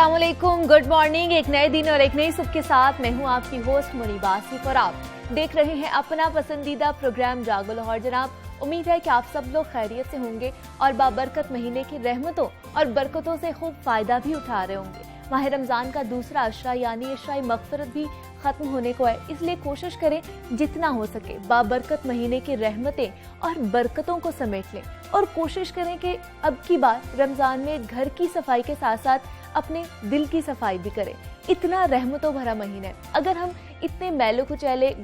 अस्सलामुअलैकुम, good morning. एक नए दिन और एक नई सुबह के साथ मैं हूं आपकी होस्ट मुनीबा आसिफ और आप देख रहे हैं अपना पसंदीदा प्रोग्राम जागो लाहौर। जनाब, उम्मीद है कि आप सब लोग खैरियत से होंगे और बाबरकत महीने की रहमतों और बरकतों से खूब फायदा भी उठा रहे होंगे। माह रमजान का दूसरा अशरा यानी अशरा मगफिरत भी खत्म होने को है, इसलिए कोशिश करें जितना हो सके बाबरकत महीने की रहमतें और बरकतों को समेट लें और कोशिश करें कि अब की बार रमजान में घर की सफाई के साथ साथ अपने दिल की सफाई भी करें। इतना रहमतों भरा महीना है, अगर हम इतने मैले कुचैले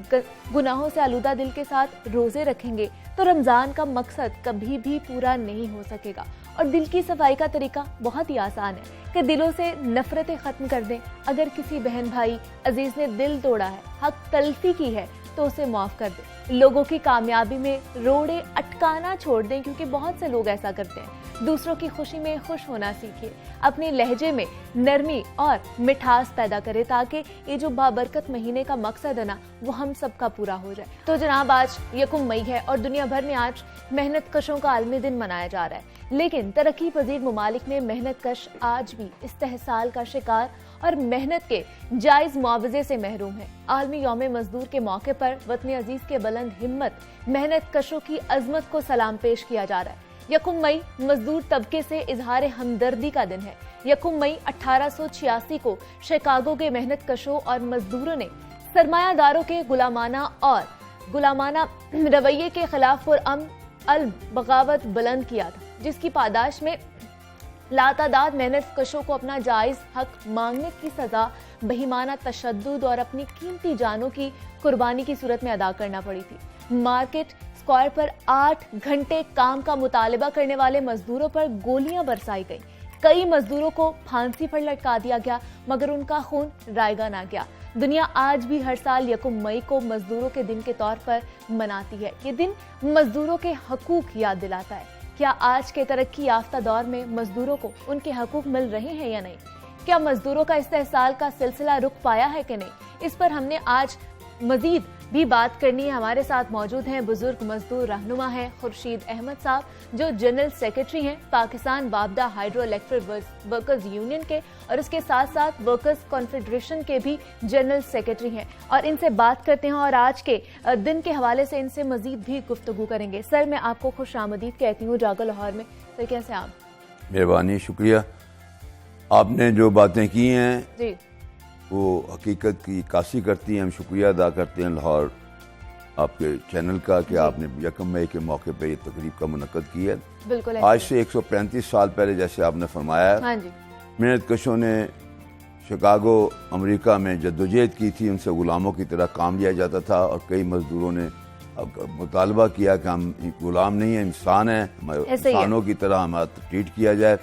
गुनाहों से आलूदा दिल के साथ रोजे रखेंगे तो रमजान का मकसद कभी भी पूरा नहीं हो सकेगा। और दिल की सफाई का तरीका बहुत ही आसान है कि दिलों से नफरतें खत्म कर दें। अगर किसी बहन भाई अजीज ने दिल तोड़ा है, हक तलफी की है, तो उसे माफ कर दें। लोगों की कामयाबी में रोड़े अटकाना छोड़ दें, क्योंकि बहुत से लोग ऐसा करते हैं। दूसरों की खुशी में खुश होना सीखिए, अपने लहजे में नरमी और मिठास पैदा करें ताकि ये जो बाबरकत महीने का मकसद है ना, वो हम सबका पूरा हो जाए। तो जनाब, आज यकुम मई है और दुनिया भर में आज मेहनत कशों का आलमी दिन मनाया जा रहा है। लेकिन तरक्की पजीर ममालिक में मेहनत कश आज भी इस्तेहसाल का शिकार और मेहनत के जायज मुआवजे से महरूम है। आलमी यौम मजदूर के मौके पर वतन अजीज के बुलंद हिम्मत मेहनत कशों की अजमत को सलाम पेश किया जा रहा है। यकुम मई मजदूर तबके से इजहार हमदर्दी का दिन है। यकुम मई 1886 को शिकागो के मेहनत कशों और मजदूरों ने सरमायादारों के गुलामाना रवैये के खिलाफ अल बगावत बुलंद किया था, जिसकी पादाश में लातादाद मेहनत कशों को अपना जायज हक मांगने की सजा बेईमाना तशद्दुद और अपनी कीमती जानों की कुर्बानी की सूरत में अदा करना पड़ी थी। मार्केट स्क्वायर पर 8 घंटे काम का मुतालबा करने वाले मजदूरों पर गोलियां बरसाई गई। कई मजदूरों को फांसी पर लटका दिया गया, मगर उनका खून रायगा ना गया। दुनिया आज भी हर साल यकुम मई को मजदूरों के दिन के तौर पर मनाती है। ये दिन मजदूरों के हकूक याद दिलाता है। क्या आज के तरक्की याफ्ता दौर में मजदूरों को उनके हकूक मिल रहे हैं या नहीं? क्या मजदूरों का इस्तेहसाल का सिलसिला रुक पाया है कि नहीं? इस पर हमने आज मजीद भी बात करनी है। हमारे साथ मौजूद हैं बुजुर्ग मजदूर रहनुमा हैं खुर्शीद अहमद साहब, जो जनरल सेक्रेटरी हैं पाकिस्तान वापदा हाइड्रो इलेक्ट्रिक वर्कर्स यूनियन के, और इसके साथ साथ वर्कर्स कॉन्फेडरेशन के भी जनरल सेक्रेटरी हैं। और इनसे बात करते हैं और आज के दिन के हवाले से इनसे मजीद भी गुफ्तगू करेंगे। सर, मैं आपको खुश आमदीद कहती हूँ जागो लाहौर में। सर, कैसे आप? मेहरबानी, शुक्रिया। आपने जो बातें की हैं जी, वो हकीकत की कासी करती हैं। हम शुक्रिया अदा करते हैं लाहौर आपके चैनल का कि आपने यकम मई के मौके पर ये तकरीब का मुनक्कद किया। बिल्कुल। आज से 135 साल पहले, जैसे आपने फरमाया, हाँ जी, मेहनत कशों ने शिकागो अमेरिका में जद्दोजहद की थी। उनसे गुलामों की तरह काम लिया जाता था और कई मजदूरों ने मुतालबा किया कि हम गुलाम नहीं हैं, इंसान हैं, इंसानों की तरह हमारा ट्रीट किया जाए।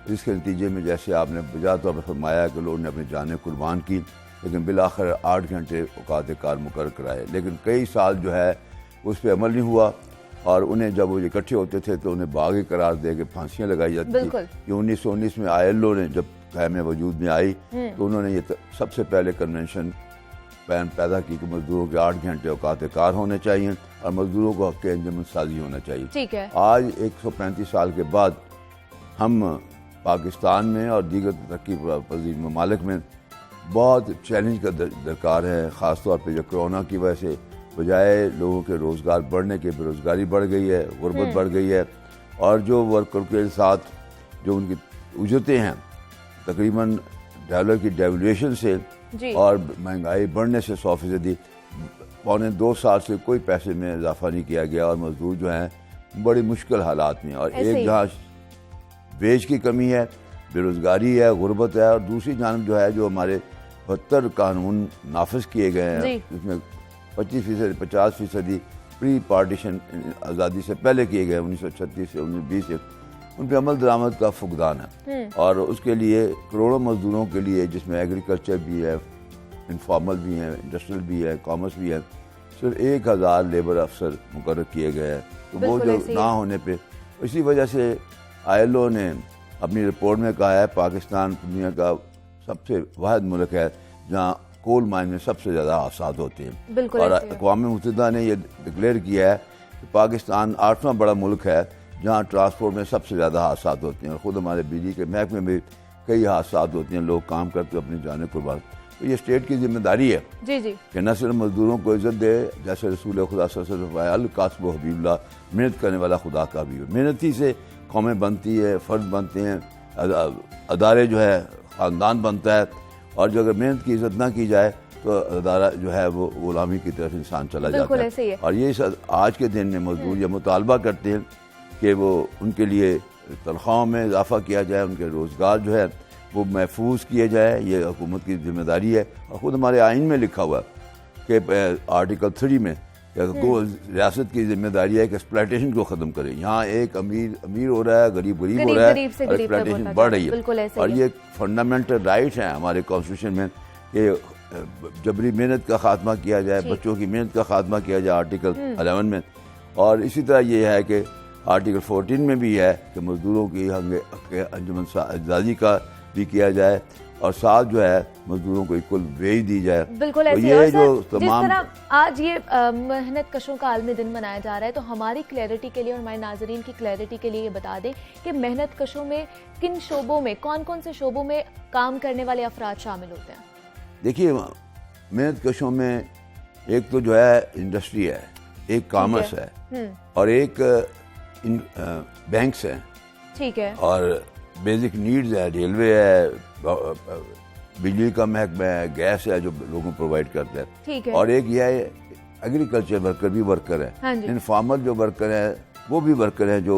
इसके नतीजे में जैसे आपने बजा तौर पर फरमाया कि लोगों ने अपनी जानें कुर्बान की, लेकिन बिलाखिर 8 घंटे औकात कार मुकर्रर कराए। लेकिन कई साल जो है उस पर अमल नहीं हुआ और उन्हें जब वो इकट्ठे होते थे तो उन्हें बागी करार दे के फांसियाँ लगाई जाती थी। ये 1919 में ILO ने जब क़याम वजूद में आई तो उन्होंने ये सबसे पहले कन्वेंशन पैदा की कि मजदूरों के 8 घंटे औकात कार होने चाहिए और मजदूरों को हक़ अंजुमन साजी होना चाहिए। ठीक है। आज 135 साल के बाद हम पाकिस्तान में और दीगर तरक्की पजीर ममालिक में बहुत चैलेंज का दरकार है। ख़ास तौर पर जो कोरोना की वजह से बजाय लोगों के रोज़गार बढ़ने के बेरोज़गारी बढ़ गई है, गुर्बत बढ़ गई है और जो वर्कर के साथ जो उनकी उजरतें हैं तकरीबन डॉलर की डेवल्यूएशन से और महंगाई बढ़ने से 100%, पौने 2 साल से कोई पैसे में इजाफा नहीं किया गया और मजदूर जो हैं बड़ी मुश्किल हालात में। और एक जहाँ वेज की कमी है, बेरोज़गारी है, गुर्बत है, और दूसरी जानब जो है जो हमारे 72 कानून नाफिज किए गए हैं जिसमें 25% 50% प्री पार्टीशन आज़ादी से पहले किए गए 1936 से 1920 से, उन पर अमल दरामद का फुकदान है। और उसके लिए करोड़ों मजदूरों के लिए, जिसमें एग्रीकल्चर भी है, इनफॉर्मल भी है, इंडस्ट्रियल भी है, कॉमर्स भी है, सिर्फ 1000 लेबर अफसर मुकर्रर किए गए हैं। तो वो जो ना होने पर, इसी वजह से ILO ने अपनी रिपोर्ट में कहा है पाकिस्तान दुनिया का सबसे वाहिद मुल्क है जहाँ कोल माइन में सबसे ज़्यादा हादसात होते हैं। और अक़वाम मुत्तहिदा ने यह डिक्लेयर किया है कि पाकिस्तान 8वां बड़ा मुल्क है जहाँ ट्रांसपोर्ट में सबसे ज़्यादा हादसात होते हैं। और ख़ुद हमारे बिजली के महकमे में कई हादसा होते हैं, लोग काम करते अपनी जान कुर्बान। तो ये स्टेट की जिम्मेदारी है जी जी कि न सिर्फ मजदूरों को इज्जत दे, जैसे रसूल खुदा सल्लल्लाहु अलैहि वसल्लम कास्ब हबीबुल्लाह, मेहनत करने वाला खुदा का भी हो। मेहनत ही से कौमें बनती है, फ़र्द बनते हैं, अदारे जो है ख़ानदान बनता है। और जो अगर मेहनत की इज्जत ना की जाए तो अदारा जो है वो गुलामी की तरफ इंसान चला जाता है। और ये आज के दिन में मजदूर ये मुतालबा करते हैं कि वो उनके लिए तनख्वाहों में इजाफा किया जाए, उनके रोज़गार जो है वो महफूज किए जाए। ये हुकूमत की जिम्मेदारी है। और ख़ुद हमारे आइन में लिखा हुआ है कि आर्टिकल 3 में रियासत की जिम्मेदारी है कि एक्सप्लॉयटेशन को ख़त्म करें। यहाँ एक अमीर हो रहा है, गरीब हो रहा है, और एक्सप्लॉयटेशन बढ़ रही है। और ये फंडामेंटल राइट्स हैं हमारे कॉन्स्टिट्यूशन में कि जबरी मेहनत का खात्मा किया जाए, बच्चों की मेहनत का खात्मा किया जाए आर्टिकल 11 में। और इसी तरह ये है कि आर्टिकल 14 में भी है कि मजदूरों की अंजुमन आज़ादी का भी किया जाए और साथ जो है मजदूरों को इक्वल वेज दी जाए। बिल्कुल तो ऐसे। ये जो जिस तरह आज ये मेहनत कशों का आलमी दिन मनाया जा रहा है, तो हमारी क्लैरिटी के लिए और हमारे नाजरीन की क्लैरिटी के लिए ये बता दें कि मेहनत कशों में किन शोबों में, कौन कौन से शोबों में काम करने वाले अफराद शामिल होते हैं? देखिए, मेहनत कशों में एक तो जो है इंडस्ट्री है, एक कॉमर्स है, और एक बैंक्स हैं, ठीक है, और बेसिक नीड्स है, रेलवे है, बिजली का महकमा है, गैस है जो लोगों को प्रोवाइड करता है, ठीक है। और एक यह है एग्रीकल्चर वर्कर भी वर्कर है। हाँ, इनफॉर्मल जो वर्कर है वो भी वर्कर है, जो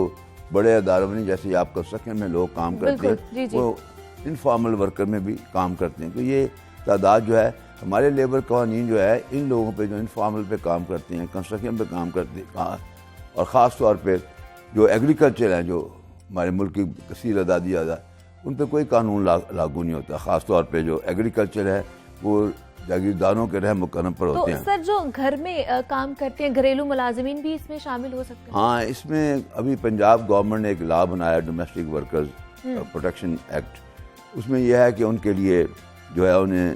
बड़े अदारों में जैसे आप कंस्ट्रक्शन में लोग काम करते हैं वो इनफॉर्मल वर्कर में भी काम करते हैं। तो ये तादाद जो है हमारे लेबर कानून जो है इन लोगों पे जो इनफॉर्मल पे काम करते हैं, कंस्ट्रक्शन पे काम करते हैं, और ख़ास तौर पे जो एग्रीकल्चर है, जो हमारे मुल्क की कसीर आज़ादी उन पर कोई कानून लागू नहीं होता। ख़ास तौर पे जो एग्रीकल्चर है वो जागीरदारों के रहम करम पर होते हैं। सर, जो घर में काम करते हैं घरेलू मुलाजिमीन भी इसमें शामिल हो सकते हैं? हाँ, इसमें अभी पंजाब गवर्नमेंट ने एक लॉ बनाया, डोमेस्टिक वर्कर्स प्रोटेक्शन एक्ट। उसमें यह है कि उनके लिए जो है उन्हें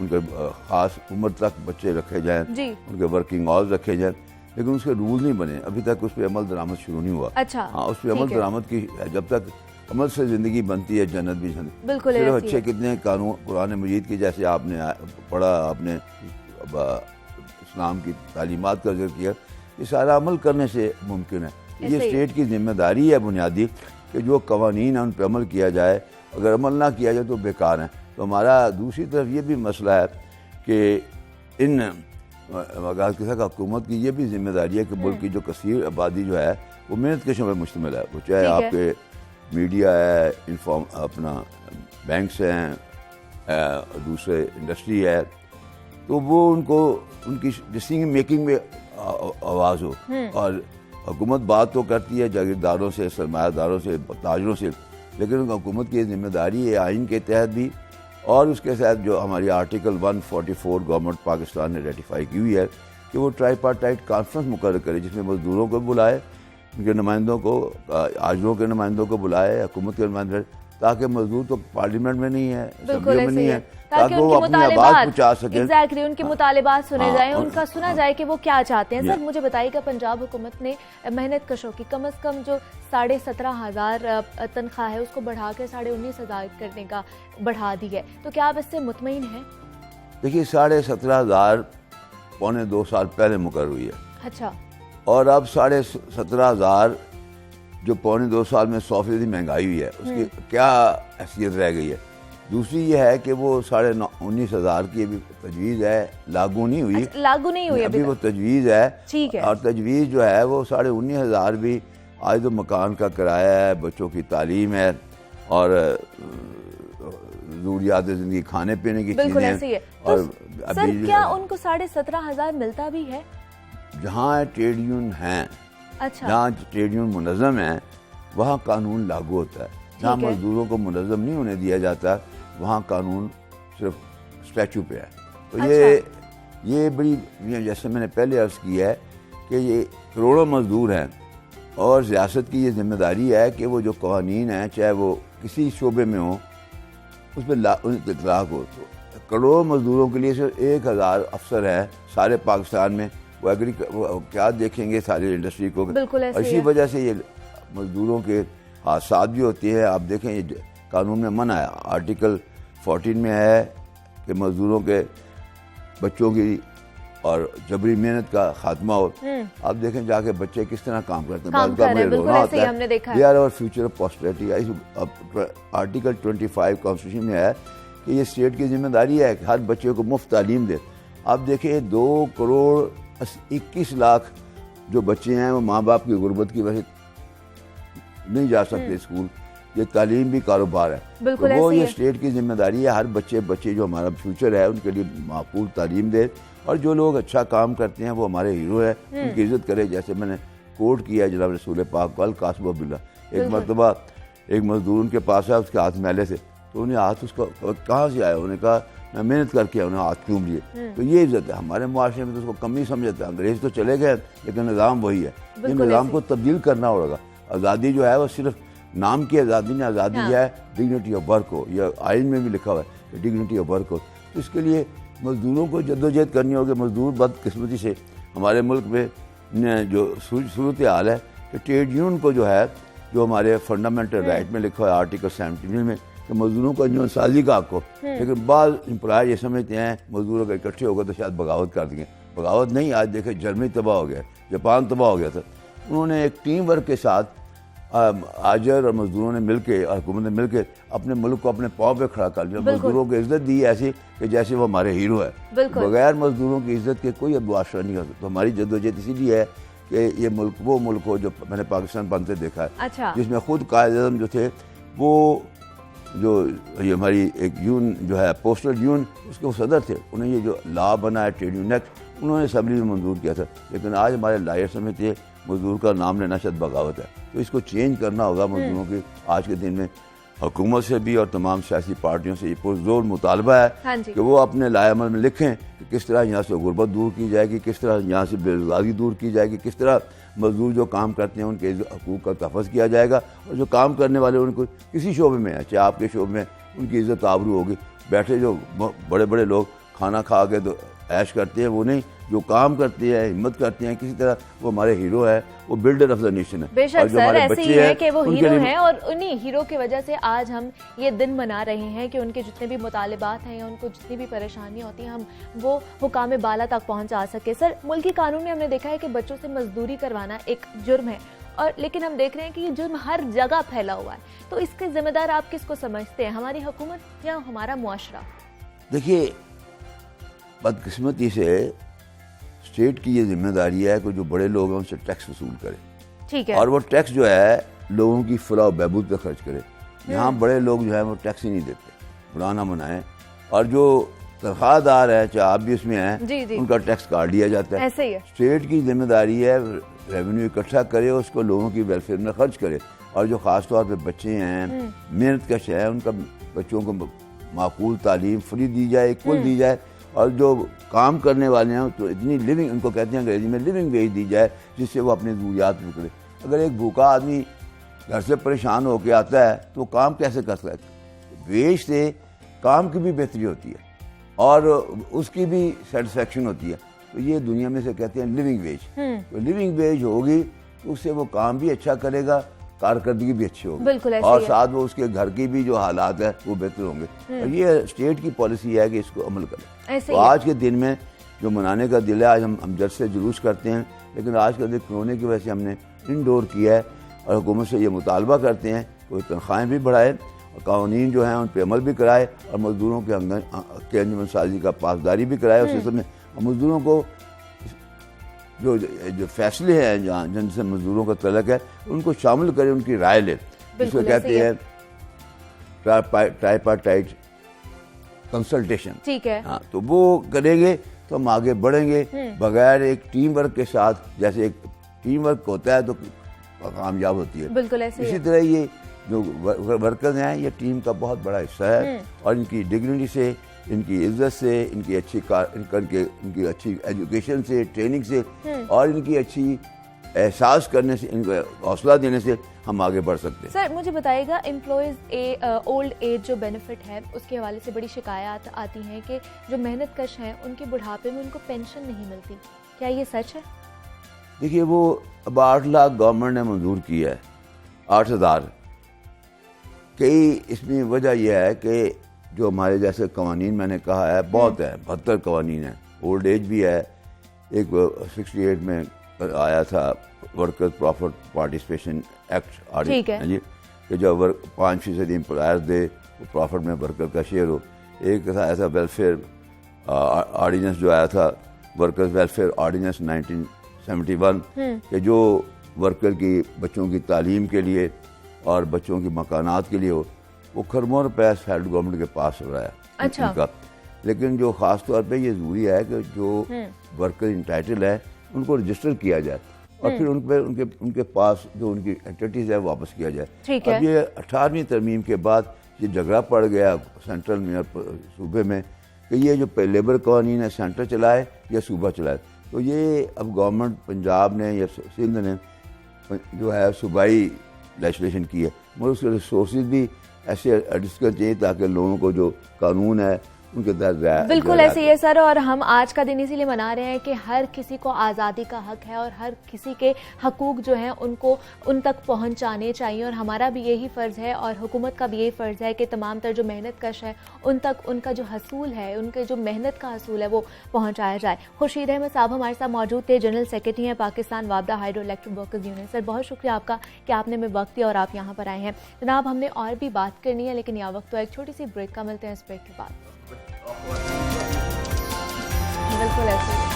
उनके ख़ास उम्र तक बच्चे रखे जाएँ, उनके वर्किंग आवर्स रखे जाएँ, लेकिन उसके रूल नहीं बने अभी तक। उस पर अमल दरामद शुरू नहीं हुआ। अच्छा, हाँ, उस पर अमल दरामद की जब तक अमल से ज़िंदगी बनती है, जन्नत भी जन्नत। बिल्कुल सिर्फ अच्छे कितने कानून कुरान मजीद की जैसे आपने पढ़ा, आपने इस्लाम की तालीमात का जिक्र किया, ये सारा अमल करने से मुमकिन है। ये स्टेट की जिम्मेदारी है बुनियादी कि जो कवानीन है उन पर अमल किया जाए। अगर अमल ना किया जाए तो बेकार है। तो हमारा दूसरी तरफ ये भी मसला है कि इन हुकूमत की ये भी जिम्मेदारी है कि मुल्क की जो कसीर आबादी जो है वो मेहनत कशों पर मुश्तमिल है। वो चाहे आपके मीडिया है, अपना बैंक्स हैं, दूसरे इंडस्ट्री है, तो वो उनको उनकी डिसीजन मेकिंग में आवाज़ हो। और हुकूमत बात तो करती है जागीरदारों से, सरमायादारों से, ताजरों से, लेकिन हुकूमत की जिम्मेदारी है आइन के तहत भी और उसके साथ जो हमारी आर्टिकल 144 गवर्नमेंट पाकिस्तान ने रेटिफाई की हुई है कि वो ट्राईपार्टाइट कॉन्फ्रेंस मुकर्रर करे, जिसमें मजदूरों को बुलाए, उनके नुमाइंदों को, आजरों के नुमाइंदों को बुलाए, हुकूमत के नुमाइंदे, ताकि मजदूर तो पार्लियामेंट में नहीं है, असम्बलियों में नहीं है, ताकि वो अपनी आवाज़ पहुँचा सकें। एग्जैक्टली, उनके मुतालिबात सुने जाए, उनका सुना जाए कि वो क्या चाहते हैं। सर, मुझे बताइएगा, पंजाब हुकूमत ने मेहनत कशों की कम अज़ कम जो 17,500 तनख्वाह है उसको बढ़ा कर 19,500 करने का बढ़ा दी है, तो क्या आप इससे मुतमईन हैं? देखिए, 17,500 पौने 2 साल पहले मुकर्रर हुई है। अच्छा। और अब 17,500 जो पौने 2 साल में 100% महंगाई हुई है, उसकी क्या हैसियत रह गई है? दूसरी ये है कि वो 19,500 की अभी तजवीज़ है, लागू नहीं हुई। अच्छा, लागू नहीं हुई अभी वो तजवीज़ है, ठीक है। और तजवीज़ जो है वो 19,500 भी आज तो मकान का किराया है, बच्चों की तालीम है, और ज़रूरियात ज़िंदगी, खाने पीने की चीज़ें हैं। और सर, क्या उनको 17,500 मिलता भी है? जहाँ ट्रेड यूनियन हैं, अच्छा, जहाँ ट्रेड यूनियन मुनज़्ज़म है, वहाँ कानून लागू होता है। जहाँ मजदूरों को मुनज़्ज़म नहीं होने दिया जाता, वहाँ कानून सिर्फ स्टैचू पे है। तो अच्छा। ये बड़ी, जैसे मैंने पहले अर्ज़ किया है कि ये करोड़ों मजदूर हैं, और रियासत की ये जिम्मेदारी है कि वो जो कवानीन हैं, चाहे वो किसी शोबे में हो, उस पर इतलाक़ हो। तो करोड़ों मजदूरों के लिए सिर्फ 1,000 अफसर हैं सारे पाकिस्तान में, वो क्या देखेंगे सारी इंडस्ट्री को। बिल्कुल इसी वजह से ये मजदूरों के हादसा भी होते हैं। आप देखें, ये कानून में मना है। आर्टिकल 14 में है कि मजदूरों के बच्चों की और जबरी मेहनत का खात्मा हो। आप देखें जाके बच्चे किस तरह काम करते हैं, काम कर रहे हैं, बिल्कुल ऐसे ही हमने देखा है। They are our future of posterity. Article 25 constitution में है कि ये स्टेट की जिम्मेदारी है कि हर बच्चे को मुफ्त तालीम दे। आप देखिए 2 करोड़ 21 लाख जो बच्चे हैं वो माँ बाप की गुर्बत की वजह से नहीं जा सकते स्कूल। ये तालीम भी कारोबार है, तो वो ये स्टेट की जिम्मेदारी है हर बच्चे जो हमारा फ्यूचर है उनके लिए माकूल तालीम दे। और जो लोग अच्छा काम करते हैं वो हमारे हीरो है, उनकी इज्जत करे। जैसे मैंने कोट किया जनाब रसूल पाक वाल कासिम अब्दुल्ला, एक मरतबा एक मजदूर उनके पास आया, उसके हाथ मैले से, तो उन्हें हाथ उसका कहाँ से आया, उन्होंने कहा मैं मेहनत करके आया, उन्हें हाथ चूम लिए। तो ये इज्जत है। हमारे मुआशरे में तो उसको कम ही समझता है। अंग्रेज तो चले गए लेकिन निज़ाम वही है। ये निज़ाम को तब्दील करना होगा। आज़ादी जो है वो सिर्फ नाम की आज़ादी नहीं, आज़ादी है डिग्निटी ऑफ वर्क हो। यह आइन में भी लिखा हुआ है डिग्निटी ऑफ वर्क हो। तो इसके लिए मजदूरों को जद्दोजहद करनी होगी। मजदूर बदकिस्मती से हमारे मुल्क में जो सूरत हाल है कि ट्रेड यूनियन को जो है, जो हमारे फंडामेंटल राइट में लिखा हुआ है आर्टिकल 17 में कि मजदूरों को अंजुमन साजी का हक हो, लेकिन बाद एम्प्लॉयर ये समझते हैं मजदूरों का इकट्ठे होकर तो शायद बगावत कर देंगे। बगावत नहीं, आज देखे जर्मनी तबाह हो गया, जापान तबाह हो गया था। उन्होंने एक टीम वर्क के साथ आजर और मजदूरों ने मिलकर और हुकूमत ने मिलकर अपने मुल्क को अपने पाँव पे खड़ा कर लिया। मजदूरों को इज्जत दी ऐसी कि जैसे वो हमारे हीरो है। बगैर मजदूरों की इज्जत के कोई मुआशरा नहीं हो सकता। तो हमारी जद्दोजहद इसीलिए है कि ये मुल्क वो मुल्क हो जो मैंने पाकिस्तान बनते देखा है। अच्छा। जिसमें खुद कायद-ए-आज़म जो थे वो जो ये हमारी एक यून जो है पोस्टल यून, उसके वो सदर थे। उन्हें ये जो लॉ बना है ट्रेड यूनियन एक्ट, उन्होंने असम्बली में मंजूर किया था। लेकिन आज हमारे लायर समझते हैं मजदूर का नाम लेना शायद बगावत है। तो इसको चेंज करना होगा मजदूरों की। आज के दिन में हुकूमत से भी और तमाम सियासी पार्टियों से ये पुरजोर मुतालबा है कि वो अपने लाएअमल में लिखें कि किस तरह यहाँ से गुर्बत दूर की जाएगी, किस तरह यहाँ से बेरोजगारी दूर की जाएगी, किस तरह मजदूर जो काम करते हैं उनके हकूक़ का तहफ़्फ़ुज़ किया जाएगा। और जो काम करने वाले उनको किसी शोबे में है, चाहे आपके शोबे में, उनकी इज़्ज़त आबरू होगी। बैठे जो बड़े बड़े लोग खाना खा के तो ऐश करते हैं, वो नहीं, जो काम करते हैं, हिम्मत करते हैं, किसी तरह वो हमारे हीरो है, वो बिल्डर ऑफ द नेशन है। बेशक सर, ऐसे ही है कि वो हीरो हैं और उन्हीं हीरो की वजह से आज हम ये दिन मना रहे हैं कि उनके जितने भी मुतालिबात हैं या उनको जितनी भी परेशानियां होती हैं हम वो हुकाम बाला तक पहुंचा सके। सर, मुल्की कानून में हमने देखा है कि बच्चों से मजदूरी करवाना एक जुर्म है, और लेकिन हम देख रहे हैं कि ये जुर्म हर जगह फैला हुआ है। तो इसके जिम्मेदार आप किसको समझते हैं, हमारी हुकूमत या हमारा मुआशरा? देखिए, बदकिस्मती से स्टेट की ये जिम्मेदारी है कि जो बड़े लोग हैं उनसे टैक्स वसूल करे। ठीक है। और वो टैक्स जो है लोगों की फलाह बहबूद पे खर्च करे। यहाँ बड़े लोग जो है वो टैक्स ही नहीं देते, बुराना मनाए। और जो तनख्वाहदार है, चाहे आप भी उसमें हैं, उनका टैक्स काट लिया जाता है। ऐसे ही है। स्टेट की जिम्मेदारी है रेवेन्यू इकट्ठा करे, उसको लोगों की वेलफेयर में खर्च करे। और जो ख़ास तौर पर बच्चे हैं, मेहनत कश हैं, उनका बच्चों को माकूल तालीम फ्री दी जाए, इक्वल दी जाए। और जो काम करने वाले हैं तो इतनी लिविंग, उनको कहते हैं अंग्रेजी में लिविंग वेज दी जाए, जिससे वो अपनी ज़रूरियात पूरी करे। अगर एक भूखा आदमी घर से परेशान होकर आता है तो काम कैसे कर सकता है? वेज से काम की भी बेहतरी होती है और उसकी भी सेटिस्फेक्शन होती है। तो ये दुनिया में से कहते हैं लिविंग वेज। तो लिविंग वेज होगी तो उससे वो काम भी अच्छा करेगा, कारकर्दगी भी अच्छी होगी, और साथ वो उसके घर की भी जो हालात है वो बेहतर होंगे। और ये स्टेट की पॉलिसी है कि इसको अमल करें। तो आज के दिन में जो मनाने का दिल है, आज हम जज से जुलूस करते हैं, लेकिन आज का दिन कोरोना की वजह से हमने इंडोर किया है। और हुकूमत से ये मुतालबा करते हैं कि तनख्वाहें भी बढ़ाएं और कानून जो हैं उन पर अमल भी कराए और मजदूरों के अंजुमन साजी का पासदारी भी कराए। उस सिलसिले में मजदूरों को जो फैसले हैं जहाँ जिनसे मजदूरों का तलक है उनको शामिल करें, उनकी राय लें। जिसको कहते हैं ट्राइपार्टाइट कंसल्टेशन। ठीक है। हाँ, तो वो करेंगे तो हम आगे बढ़ेंगे। बगैर एक टीम वर्क के साथ, जैसे एक टीम वर्क होता है तो कामयाब होती है, बिल्कुल ऐसे इसी तरह ये जो वर्कर्स हैं ये टीम का बहुत बड़ा हिस्सा है। और इनकी डिग्निटी से, इनकी इज्जत से, इनकी इनकी अच्छी एजुकेशन से, ट्रेनिंग से और इनकी अच्छी एहसास करने से, इनको हौसला देने से हम आगे बढ़ सकते हैं। सर, मुझे बताइएगा, एम्प्लॉयज़ ओल्ड एज जो बेनिफिट है उसके हवाले से बड़ी शिकायत आती हैं कि जो मेहनत कश हैं उनके बुढ़ापे में उनको पेंशन नहीं मिलती। क्या ये सच है? देखिए, वो अब 8 लाख गवर्नमेंट ने मंजूर किया है, 8,000। कई इसमें वजह यह है कि जो हमारे जैसे कवानीन मैंने कहा है बहुत है, 72 कवानीन है। ओल्ड एज भी है। एक 68 में आया था वर्कर्स प्रॉफिट पार्टिसिपेशन एक्ट ठीक है जी, कि जो 5% एम्प्लॉयर दे वो प्रॉफिट में वर्कर का शेयर हो। एक था ऐसा वेलफेयर ऑर्डिनेंस जो आया था, वर्कर्स वेलफेयर ऑर्डिनेंस 1971, कि जो वर्कर की बच्चों की तालीम के लिए और बच्चों की मकानात के लिए हो, वो खरबों रुपये फेडरल गवर्नमेंट के पास हो रहा है। अच्छा। इनका लेकिन जो ख़ास तौर पे ये ज़रूरी है कि जो वर्कर इंटाइटल है उनको रजिस्टर किया जाए और फिर उनके पास जो उनकी एक्टिविटीज़ है वापस किया जाए। ठीक है। अब ये 18वीं तरमीम के बाद ये झगड़ा पड़ गया सेंट्रल में और सूबे में कि ये जो लेबर कवानीन है सेंटर चलाए या सूबा चलाए। तो ये अब गवर्नमेंट पंजाब ने या सिंध ने जो है सूबाई लेजिस्लेशन की है, मगर उसके रिसोर्सेज भी ऐसे एडजस्ट करने चाहिए ताकि लोगों को जो कानून है उनके तहत बिल्कुल ऐसे ही है सर। और हम आज का दिन इसीलिए मना रहे हैं कि हर किसी को आज़ादी का हक है और हर किसी के हकूक जो हैं उनको उन तक पहुंचाने चाहिए और हमारा भी यही फ़र्ज़ है और हुकूमत का भी यही फ़र्ज़ है कि तमाम तर जो मेहनत कश है उन तक उनका जो हसूल है, उनके जो मेहनत का हसूल है वो पहुँचाया जाए। खुर्शीद अहमद साहब हमारे साथ मौजूद थे, जनरल सेक्रेटरी हैं पाकिस्तान वापडा hydro electric workers union. Sir बहुत शुक्रिया आपका कि आपने हमें वक्त दिया और आप यहाँ पर आए हैं। जनाब हमने और भी बात करनी है लेकिन यह वक्त तो एक छोटी सी ब्रेक का, मिलते हैं इस ब्रेक के बाद। बिल्कुल ऐसे ही।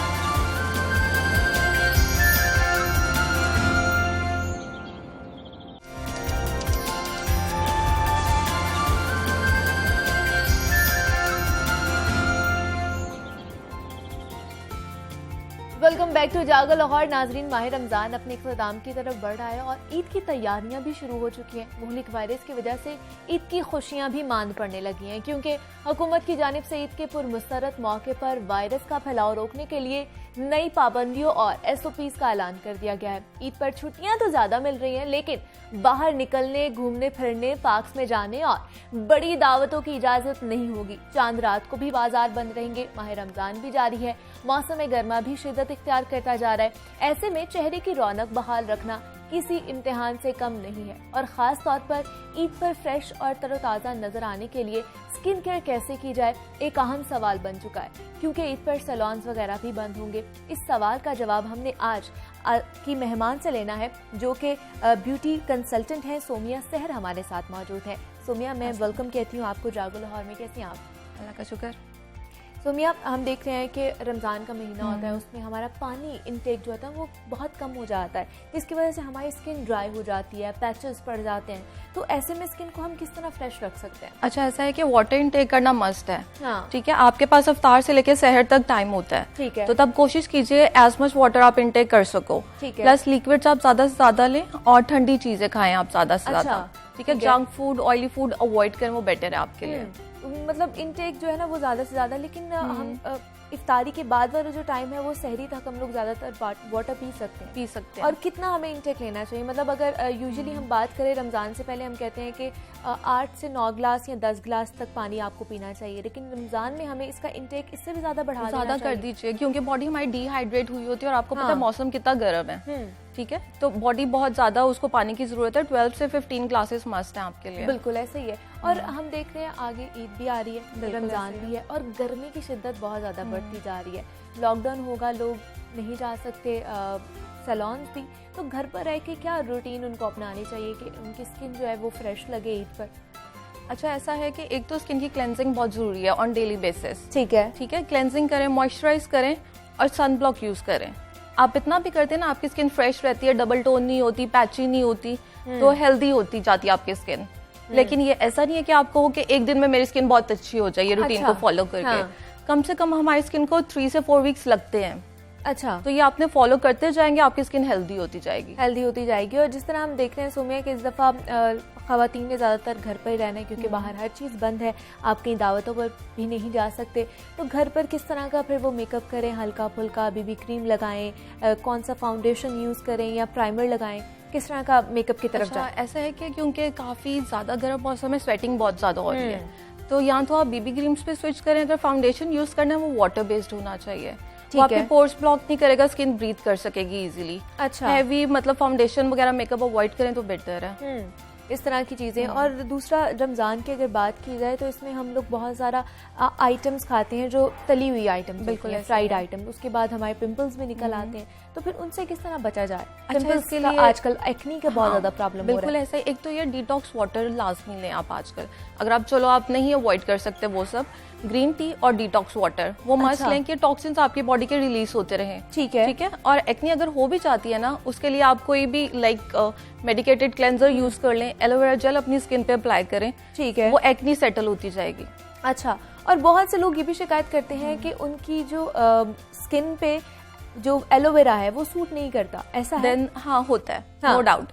वेलकम बैक टू जागो लाहौर। नाजरीन, माह रमज़ान अपने इख्तिताम की तरफ बढ़ रहा है और ईद की तैयारियां भी शुरू हो चुकी हैं। मुहलिक वायरस की वजह से ईद की खुशियां भी मांद पड़ने लगी हैं क्योंकि हुकूमत की जानिब से ईद के पुरमसरत मौके पर वायरस का फैलाव रोकने के लिए नई पाबंदियों और SOPs का ऐलान कर दिया गया है। ईद पर छुट्टियां तो ज्यादा मिल रही हैं लेकिन बाहर निकलने, घूमने फिरने, पार्क्स में जाने और बड़ी दावतों की इजाजत नहीं होगी। चांद रात को भी बाजार बंद रहेंगे। माह रमजान भी जारी है, मौसम गर्मा भी शिद्दत इख्तियार करता जा रहा है। ऐसे में चेहरे की रौनक बहाल रखना किसी इम्तिहान से कम नहीं है और ख़ास तौर पर ईद पर फ्रेश और तरोताज़ा नजर आने के लिए स्किन केयर कैसे की जाए एक अहम सवाल बन चुका है क्योंकि ईद पर सैलून्स वगैरह भी बंद होंगे। इस सवाल का जवाब हमने आज की मेहमान से लेना है जो कि ब्यूटी कंसल्टेंट हैं। सोमिया सहर हमारे साथ मौजूद है। सोमिया, मैं वेलकम कहती हूँ आपको जागो लाहौर में। कैसी हैं आप? अल्लाह का शुक्र। सोमिया, हम देख रहे हैं कि रमज़ान का महीना होता है, उसमें हमारा पानी इंटेक जो होता है वो बहुत कम हो जाता है, जिसकी वजह से हमारी स्किन ड्राई हो जाती है, पैचेस पड़ जाते हैं। तो ऐसे में स्किन को हम किस तरह फ्रेश रख सकते हैं? अच्छा, ऐसा है कि वाटर इंटेक करना मस्ट है। हाँ। ठीक है, आपके पास अफ्तार से लेकर सहर तक टाइम होता है। ठीक है। तो तब कोशिश कीजिए एज मच वाटर आप इंटेक कर सको। ठीक है। प्लस लिक्विड्स आप ज्यादा से ज्यादा लें और ठंडी चीजें खाएं आप ज्यादा से ज्यादा। ठीक है, junk food, oily food avoid करें, वो बेटर है आपके लिए। मतलब इनटेक जो है ना वो ज्यादा से ज्यादा, लेकिन हम इफ्तारी के बाद वाला जो टाइम है वो सहरी तक हम लोग ज्यादातर वाटर पी सकते हैं। और कितना हमें इनटेक लेना चाहिए? मतलब अगर यूजुअली हम बात करें रमजान से पहले हम कहते हैं कि 8 से 9 गिलास या 10 गिलास तक पानी आपको पीना चाहिए, लेकिन रमजान में हमें इसका इनटेक इससे भी ज्यादा कर दीजिए क्योंकि बॉडी हमारी डिहाइड्रेट हुई होती है और आपको पता है मौसम कितना गर्म है। ठीक है, तो बॉडी बहुत ज्यादा उसको पानी की जरूरत है। 12 से 15 ग्लासेस मस्ट है आपके लिए। बिल्कुल ऐसे ही है। और हम देख रहे हैं आगे ईद भी आ रही है, रमजान भी है और गर्मी की शिद्दत बहुत ज्यादा बढ़ती जा रही है। लॉकडाउन होगा, लोग नहीं जा सकते, सैलून्स भी, तो घर पर रह के क्या रूटीन उनको अपनानी चाहिए कि उनकी स्किन जो है वो फ्रेश लगे ईद पर? अच्छा, ऐसा है कि एक तो स्किन की क्लेंजिंग बहुत जरूरी है ऑन डेली बेसिस। ठीक है। ठीक है, क्लेंजिंग करें, मॉइस्चराइज करें और सन ब्लॉक यूज करें। आप इतना भी करते हैं ना, आपकी स्किन फ्रेश रहती है, डबल टोन नहीं होती, पैची नहीं होती, तो हेल्दी होती जाती है आपकी स्किन। लेकिन ये ऐसा नहीं है कि आपको हो कि एक दिन में मेरी स्किन बहुत अच्छी हो जाए ये रूटीन को फॉलो करके। कम से कम हमारी स्किन को 3 से 4 वीक्स लगते हैं। अच्छा, तो ये आपने फॉलो करते जाएंगे, आपकी स्किन हेल्दी होती जाएगी। और जिस तरह हम देख रहे हैं सोमिया कि इस दफा खवातीन ने ज़्यादातर घर पर ही रहना है क्योंकि बाहर हर चीज़ बंद है, आप कहीं दावतों पर भी नहीं जा सकते, तो घर पर किस तरह का फिर वो मेकअप करें? हल्का फुल्का BB क्रीम लगाएं, कौन सा फाउंडेशन यूज़ करें या प्राइमर लगाएं? किस तरह का मेकअप की तरफ जाएं? ऐसा है कि क्योंकि काफ़ी ज़्यादा गर्म मौसम में स्वेटिंग बहुत ज़्यादा हो रही है, तो या तो आप BB क्रीम्स पे स्विच करें, अगर फाउंडेशन यूज़ करना है वो वाटर बेस्ड होना चाहिए। वो आपके पोर्स ब्लॉक नहीं करेगा, स्किन ब्रीथ कर सकेगी इजीली। अच्छा, हैवी मतलब फाउंडेशन वगैरह मेकअप अवॉइड करें तो बेटर है। इस तरह की चीज़ें। और दूसरा, रमज़ान की अगर बात की जाए तो इसमें हम लोग बहुत सारा आइटम्स खाते हैं जो तली हुई आइटम्स, बिल्कुल फ्राइड आइटम, उसके बाद हमारे पिंपल्स भी निकल आते हैं, तो फिर उनसे किस तरह बचा जाए? पिंपल्स के लिए आजकल एक्नी का बहुत ज़्यादा प्रॉब्लम हो रहा है। बिल्कुल ऐसा ही। एक तो ये डिटॉक्स वाटर लाजमी लें आप आजकल, अगर आप चलो आप नहीं अवॉइड कर सकते वो सब, ग्रीन टी और डिटॉक्स वाटर वो मस्ट लें कि टॉक्सिन्स आपकी बॉडी के रिलीज होते रहे। ठीक है, ठीक है। और एक्नी अगर हो भी जाती है ना, उसके लिए आप कोई भी लाइक मेडिकेटेड क्लेंजर यूज कर लें, एलोवेरा जेल अपनी स्किन पे अप्लाई करें, ठीक है, वो एक्नी सेटल होती जाएगी। अच्छा, और बहुत से लोग ये भी शिकायत करते हैं कि उनकी जो स्किन पे जो एलोवेरा है वो सूट नहीं करता, ऐसा है? देन हाँ होता है, नो डाउट।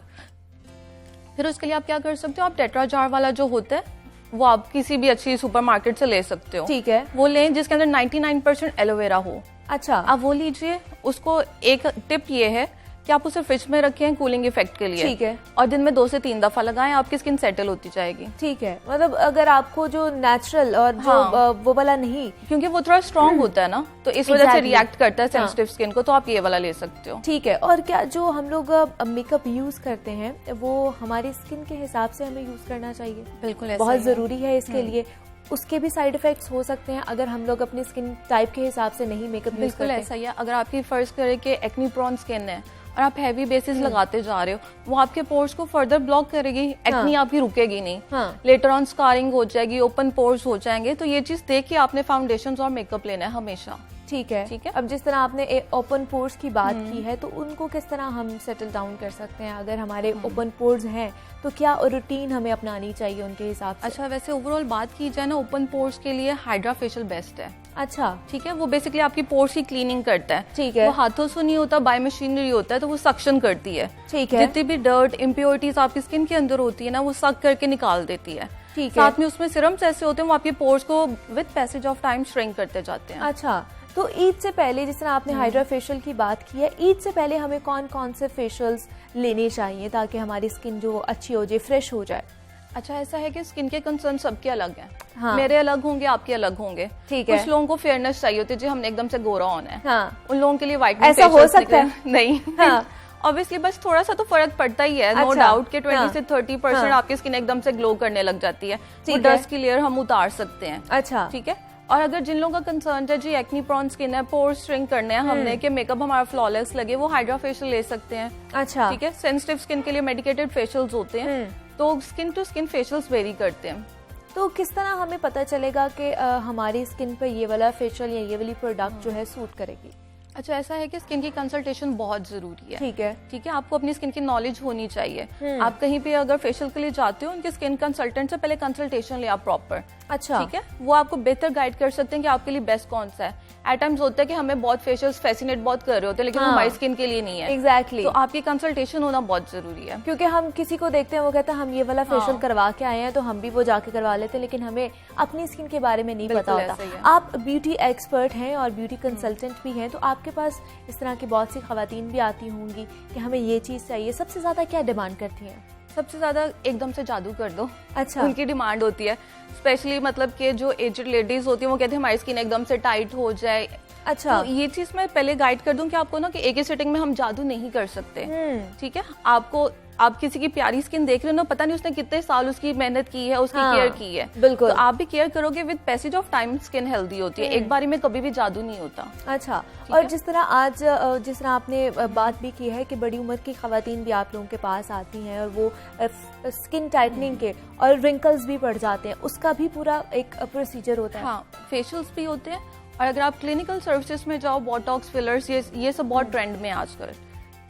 फिर उसके लिए आप क्या कर सकते हो, आप टेट्रा जार वाला जो होता है वो आप किसी भी अच्छी सुपरमार्केट से ले सकते हो। ठीक है, वो लें जिसके अंदर 99% एलोवेरा हो। अच्छा, आप वो लीजिए। उसको एक टिप ये है कि आप उसे फ्रिज में रखें कूलिंग इफेक्ट के लिए। ठीक है, और दिन में 2 से 3 दफा लगाएं, आपकी स्किन सेटल होती जाएगी। ठीक है, मतलब अगर आपको जो नेचुरल और जो वो वाला नहीं, क्योंकि वो थोड़ा स्ट्रांग होता है ना, तो इस वजह से रिएक्ट करता है सेंसिटिव स्किन को, तो आप ये वाला ले सकते हो। ठीक है। और क्या जो हम लोग मेकअप यूज करते हैं वो हमारी स्किन के हिसाब से हमें यूज करना चाहिए? बिल्कुल, बहुत जरूरी है इसके लिए। उसके भी साइड इफेक्ट्स हो सकते हैं अगर हम लोग अपनी स्किन टाइप के हिसाब से नहीं मेकअप यूज करते। बिल्कुल ऐसा ही है। अगर आपकी फर्ज करे कि एक्नी प्रोन स्किन है और आप हैवी बेसिस लगाते जा रहे हो, वो आपके पोर्स को फर्दर ब्लॉक करेगी, एक्नी आपकी रुकेगी नहीं, लेटर ऑन स्कारिंग हो जाएगी, ओपन पोर्स हो जाएंगे। तो ये चीज देख के आपने फाउंडेशन और मेकअप लेना है हमेशा। ठीक है, ठीक है। अब जिस तरह आपने ओपन पोर्स की बात की है, तो उनको किस तरह हम सेटल डाउन कर सकते हैं? अगर हमारे ओपन पोर्स हैं तो क्या रूटीन हमें अपनानी चाहिए उनके हिसाब से? अच्छा, वैसे ओवरऑल बात की जाए ना, ओपन पोर्स के लिए हाइड्रा फेशियल बेस्ट है। अच्छा, ठीक है। वो बेसिकली आपकी पोर्स की क्लीनिंग करता है। ठीक है। वो हाथों से नहीं होता, बाय मशीनरी होता है, तो वो सक्शन करती है। ठीक है। जितनी भी डर्ट इम्प्योरिटीज आपकी स्किन के अंदर होती है ना, वो सक करके निकाल देती है। ठीक है। साथ में उसमें सिरम्स ऐसे होते हैं, वो आपके पोर्स को with passage of time shrink करते जाते हैं। अच्छा, तो ईद से पहले, जिस तरह आपने हाइड्रा फेशियल की बात की है, ईद से पहले हमें कौन कौन से फेशियल्स लेने चाहिए ताकि हमारी स्किन जो अच्छी हो जाए, फ्रेश हो जाए? अच्छा, ऐसा है कि स्किन के कंसर्न सबके अलग हैं। हाँ। मेरे अलग होंगे, आपके अलग होंगे। ठीक है। कुछ लोगों को फेयरनेस चाहिए होती है, जी हमने एकदम से गोरा होना है। हाँ। उन लोगों के लिए व्हाइटनिंग ऐसा हो सकता है? नहीं। हाँ। ऑब्वियसली बस थोड़ा सा तो फर्क पड़ता ही है, नो डाउट के 20 से 30% आपकी स्किन एकदम से ग्लो करने लग जाती है। वो डस्ट की लेयर हम उतार सकते हैं। अच्छा, ठीक है। और अगर जिन लोगों का कंसर्न है जी एक्नी प्रोन स्किन है, पोर्स श्रिंक करने हैं हमने, कि मेकअप हमारा फ्लॉलेस लगे, वो हाइड्रा फेशियल ले सकते हैं। अच्छा, ठीक है। सेंसिटिव स्किन के लिए मेडिकेटेड फेशियल्स होते हैं, तो skin to skin facials vary करते हैं। तो किस तरह हमें पता चलेगा कि हमारी स्किन पर ये वाला फेशियल या ये वाली प्रोडक्ट जो है सूट करेगी? अच्छा, ऐसा है कि स्किन की कंसल्टेशन बहुत जरूरी है। ठीक है, ठीक है। आपको अपनी स्किन की नॉलेज होनी चाहिए। आप कहीं पे अगर फेशियल के लिए जाते हो, उनके स्किन कंसल्टेंट से पहले कंसल्टेशन ले आप प्रॉपर। अच्छा, ठीक है। वो आपको बेहतर गाइड कर सकते हैं कि आपके लिए बेस्ट कौन सा है। एट टाइम्स होता है कि हमें बहुत फेशियल्स फैसिनेट बहुत कर रहे होते हैं, लेकिन हमारी स्किन के लिए नहीं है। एग्जैक्टली। तो आपकी कंसल्टेशन होना बहुत जरूरी है, क्योंकि हम किसी को देखते हैं, वो कहता है हम ये वाला फेशियल करवा के आए हैं, तो हम भी वो जाके करवा लेते हैं, लेकिन हमें अपनी स्किन के बारे में नहीं पता होता। आप ब्यूटी एक्सपर्ट हैं और ब्यूटी कंसल्टेंट भी हैं, तो आपके पास इस तरह की बहुत सी खवातीन भी आती होंगी कि हमें ये चीज चाहिए। सबसे ज्यादा क्या डिमांड करती हैं? सबसे ज्यादा एकदम से जादू कर दो। अच्छा, उनकी डिमांड होती है। स्पेशली मतलब कि जो एजड लेडीज होती है, वो कहते हैं हमारी स्किन एकदम से टाइट हो जाए। अच्छा, तो ये चीज मैं पहले गाइड कर दूं कि आपको ना कि एक ही सिटिंग में हम जादू नहीं कर सकते। ठीक है। आप किसी की प्यारी स्किन देख रहे हो ना, पता नहीं उसने कितने साल उसकी मेहनत की है, उसकी केयर की है। बिल्कुल। तो आप भी केयर करोगे, with passage of time skin healthy होती है। एक बारी में कभी भी जादू नहीं होता। अच्छा, और जिस तरह आपने बात भी की है कि बड़ी उम्र की खवातीन भी आप लोगों के पास आती हैं और वो स्किन टाइटनिंग के और रिंकल्स भी पड़ जाते हैं, उसका भी पूरा एक प्रोसीजर होता है? हाँ, फेशियल्स भी होते हैं। और अगर आप क्लिनिकल सर्विसेज में जाओ, बोटॉक्स, फिलर्स, ये सब बहुत ट्रेंड में आजकल।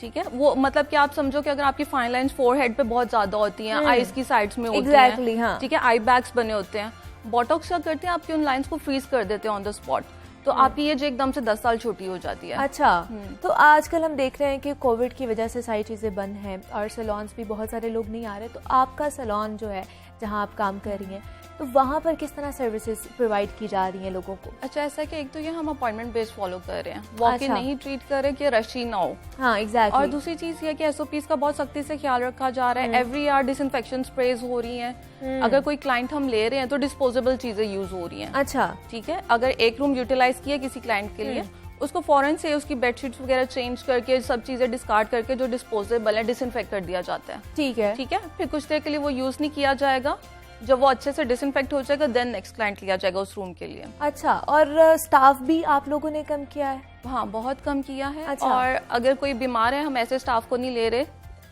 ठीक है। वो मतलब कि आप समझो कि अगर आपकी फाइन लाइंस फोरहेड पे बहुत ज्यादा होती हैं, आईज की साइड्स में होती हैं, हाँ। ठीक है, आई बैग्स बने होते हैं, बोटॉक्स क्या करते हैं, आपकी उन लाइंस को फ्रीज कर देते हैं ऑन द स्पॉट, तो आपकी एज एकदम से 10 साल छोटी हो जाती है। अच्छा, तो आजकल हम देख रहे हैं कि कोविड की वजह से सारी चीजें बंद हैं और सैलून्स भी बहुत सारे लोग नहीं आ रहे, तो आपका सैलून जो है जहां आप काम कर रही हैं, तो वहाँ पर किस तरह सर्विसेज प्रोवाइड की जा रही हैं लोगों को? अच्छा, ऐसा है कि एक तो ये हम अपॉइंटमेंट बेस्ड फॉलो कर रहे हैं, वॉक इन नहीं ट्रीट कर रहे कि रश ही ना हो। हाँ, एग्जैक्टली। और दूसरी चीज ये कि एसओपीज का बहुत सख्ती से ख्याल रखा जा रहा है। एवरी ईयर डिसइंफेक्शन स्प्रेज हो रही हैं। अगर कोई क्लाइंट हम ले रहे हैं तो डिस्पोजेबल चीजें यूज हो रही हैं। अच्छा, ठीक है। अगर एक रूम यूटिलाइज किया किसी क्लाइंट के लिए, उसको फौरन से उसकी बेडशीट्स वगैरह चेंज करके सब चीज़ें डिस्कार्ड करके जो डिस्पोजेबल है डिसइंफेक्ट कर दिया जाता है। ठीक है, ठीक है। फिर कुछ देर के लिए वो यूज़ नहीं किया जाएगा, जब वो अच्छे से डिसइंफेक्ट हो जाएगा देन नेक्स्ट क्लाइंट लिया जाएगा उस रूम के लिए। अच्छा, और स्टाफ भी आप लोगों ने कम किया है? हाँ, बहुत कम किया है। अच्छा। और अगर कोई बीमार है हम ऐसे स्टाफ को नहीं ले रहे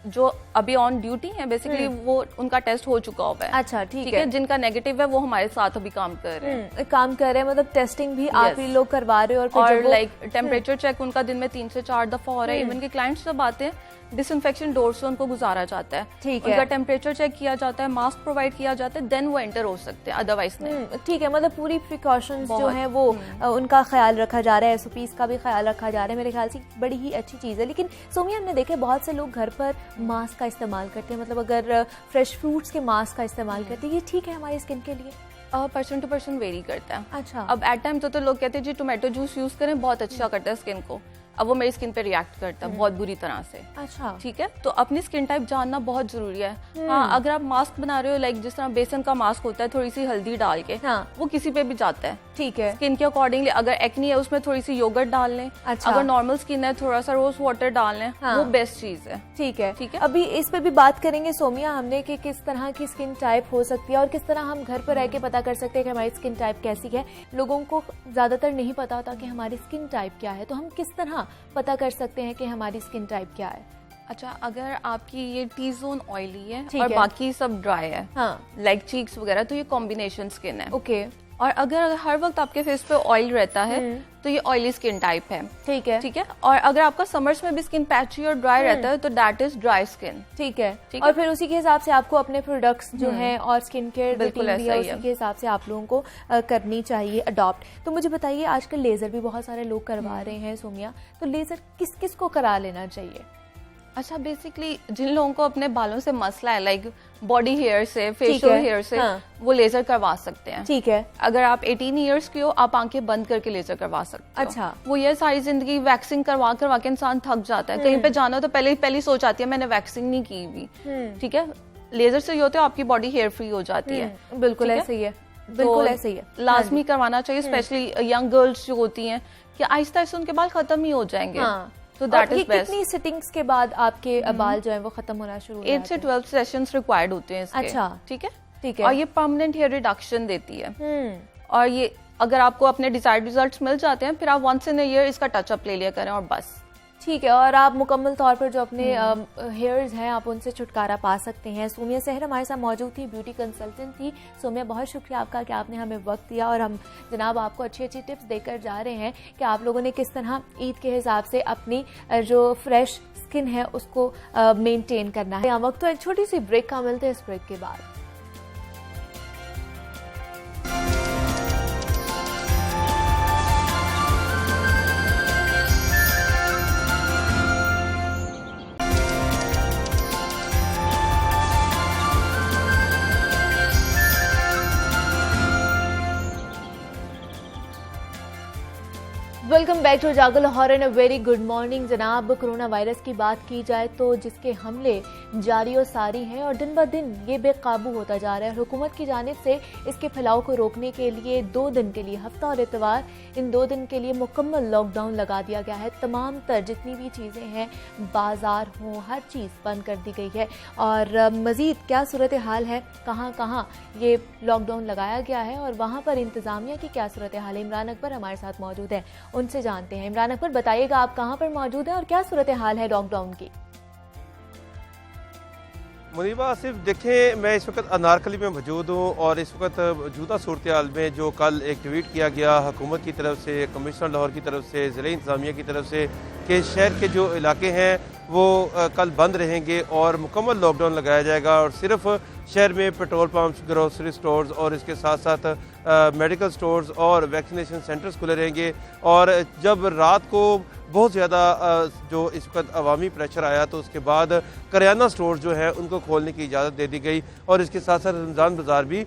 जो अभी ऑन ड्यूटी है, बेसिकली वो उनका टेस्ट हो चुका हुआ है। अच्छा, ठीक है। जिनका नेगेटिव है वो हमारे साथ अभी काम कर रहे हैं। काम कर रहे हैं, मतलब टेस्टिंग भी आप ही लोग करवा रहे हो? और लाइक टेम्परेचर चेक उनका दिन में 3 से 4 दफा हो रहा है। इवन के क्लाइंट्स जब आते हैं डिसइंफेक्शन डोर से उनको गुजारा जाता है, ठीक है, उनका टेम्परेचर चेक किया जाता है, मास्क प्रोवाइड किया जाता है, देन वो एंटर हो सकते हैं, अदरवाइज नहीं। ठीक है, मतलब पूरी प्रिकॉशंस जो हैं वो उनका ख्याल रखा जा रहा है, एसओपीज का भी ख्याल रखा जा रहा है। मेरे ख्याल से बड़ी ही अच्छी चीज़ है। लेकिन सोमिया, हमने देखा बहुत से लोग घर पर मास्क का इस्तेमाल करते हैं, मतलब अगर फ्रेश फ्रूट्स के मास्क का इस्तेमाल करते हैं, ये ठीक है हमारी स्किन के लिए? पर्सन टू पर्सन वेरी करता है। अच्छा। अब एट टाइम तो लोग कहते हैं जी टोमेटो जूस यूज करें, बहुत अच्छा करता है स्किन को। अब वो मेरी स्किन पे रिएक्ट करता है बहुत बुरी तरह से। अच्छा, ठीक है, तो अपनी स्किन टाइप जानना बहुत जरूरी है। हाँ, अगर आप मास्क बना रहे हो लाइक जिस तरह बेसन का मास्क होता है, थोड़ी सी हल्दी डाल के, हाँ, वो किसी पे भी जाता है। ठीक है, स्किन के अकॉर्डिंगली। अगर एक्नी है उसमें थोड़ी सी योगर्ट डाल लें। अच्छा। अगर नॉर्मल स्किन है थोड़ा सा रोज वाटर डाल लें, हाँ, वो बेस्ट चीज है। ठीक है, ठीक है। अभी इस पे भी बात करेंगे सोमिया हमने कि किस तरह की स्किन टाइप हो सकती है और किस तरह हम घर पर रह के पता कर सकते हैं कि हमारी स्किन टाइप कैसी है। लोगों को ज्यादातर नहीं पता होता कि हमारी स्किन टाइप क्या है, तो हम किस तरह पता कर सकते हैं कि हमारी स्किन टाइप क्या है? अच्छा, अगर आपकी ये टी जोन ऑयली है ठीक और है, बाकी सब ड्राई है, हाँ, लाइक चीक्स वगैरह, तो ये कॉम्बिनेशन स्किन है। ओके। और अगर हर वक्त आपके फेस पे ऑयल रहता है तो ये ऑयली स्किन टाइप है। ठीक है, ठीक है। और अगर आपका समर्स में भी स्किन पैची और ड्राई रहता है तो दैट इज ड्राई स्किन। ठीक है, ठीक और है? फिर उसी के हिसाब से आपको अपने प्रोडक्ट्स जो हैं और स्किन केयर बिल्कुल रूटीन भी ऐसा है, ही है। उसी के हिसाब से आप लोगों को करनी चाहिए अडॉप्ट। तो मुझे बताइए, आजकल लेजर भी बहुत सारे लोग करवा रहे हैं सोमिया, तो लेजर किस किस को करा लेना चाहिए? अच्छा, बेसिकली जिन लोगों को अपने बालों से मसला है लाइक बॉडी हेयर से, ठीक फेशियल है, हेयर से, हाँ, वो लेजर करवा सकते हैं। ठीक है, अगर आप 18 इयर्स के हो आप आंखें बंद करके लेजर करवा सकते हो। अच्छा। वो ये सारी जिंदगी वैक्सिंग करवा करवा के इंसान थक जाता है। कहीं पे जाना हो तो पहली सोच आती है मैंने वैक्सिंग नहीं की हुई। ठीक है, लेजर से ये होता है आपकी बॉडी हेयर फ्री हो जाती है। बिल्कुल ऐसे ही है, बिल्कुल ऐसे ही है, लाजमी करवाना चाहिए, स्पेशली यंग गर्ल्स जो होती हैं कि आहिस्ता आहिस्ता उनके बाल खत्म ही हो जाएंगे। हाँ, तो दैट इज बेस्ट। कितनी सिटिंग्स के बाद आपके बाल जो है वो खत्म होना शुरू हो 8 से 12 सेशंस रिक्वायर्ड होते हैं इसके। अच्छा, ठीक है, ठीक है। और ये परमानेंट हेयर रिडक्शन देती है। और ये अगर आपको अपने डिजायर्ड रिजल्ट्स मिल जाते हैं फिर आप वंस इन अ ईयर इसका टचअप ले लिया करें और बस। ठीक है, और आप मुकम्मल तौर पर जो अपने हेयर्स हैं आप उनसे छुटकारा पा सकते हैं। सोमिया सहर हमारे साथ मौजूद थी, ब्यूटी कंसल्टेंट थी। सोमिया, बहुत शुक्रिया आपका कि आपने हमें वक्त दिया और हम जनाब आपको अच्छी अच्छी टिप्स देकर जा रहे हैं कि आप लोगों ने किस तरह ईद के हिसाब से अपनी जो फ्रेश स्किन है उसको मेंटेन करना है। यहाँ वक्त तो एक छोटी सी ब्रेक का मिलते हैं, इस ब्रेक के बाद। वेलकम बैक टू जागो Lahore and a very good morning. जनाब, कोरोना वायरस की बात की जाए तो जिसके हमले जारी और सारी हैं और दिन ब दिन ये बेकाबू होता जा रहा है। हुकूमत की जानिब से इसके फैलाव को रोकने के लिए 2 दिन के लिए, हफ्ता और इतवार, इन 2 दिन के लिए मुकम्मल लॉकडाउन लगा दिया गया है। तमाम तर जितनी भी चीज़ें हैं, बाजार हों, हर चीज़ बंद कर दी गई है। और मज़ीद क्या सूरत हाल है, कहाँ कहाँ ये लॉकडाउन लगाया गया है और वहाँ पर इंतज़ामिया की क्या सूरत हाल है, इमरान अकबर हमारे साथ मौजूद है, उनसे जानते हैं। इमरान अकबर, बताइएगा आप कहां पर मौजूद हैं और क्या सूरत हाल है लॉकडाउन की? मुनीबा आसिफ, देखें, मैं इस वक्त अनारकली में मौजूद हूँ और इस वक्त मौजूदा सूरत हाल में जो कल एक ट्वीट किया गया हुकूमत की तरफ से, कमिश्नर लाहौर की तरफ से, ज़िले इंतज़ामिया की तरफ से कि शहर के जो इलाके हैं वो कल बंद रहेंगे और मुकम्मल लॉकडाउन लगाया जाएगा और सिर्फ शहर में पेट्रोल पंप्स, ग्रोसरी स्टोर्स और इसके साथ साथ मेडिकल स्टोर्स और वैक्सीनेशन सेंटर्स खुले रहेंगे। और जब रात को बहुत ज़्यादा जो इस वक्त अवामी प्रेशर आया तो उसके बाद करियाना स्टोर्स जो हैं उनको खोलने की इजाज़त दे दी गई और इसके साथ साथ रमज़ान बाज़ार भी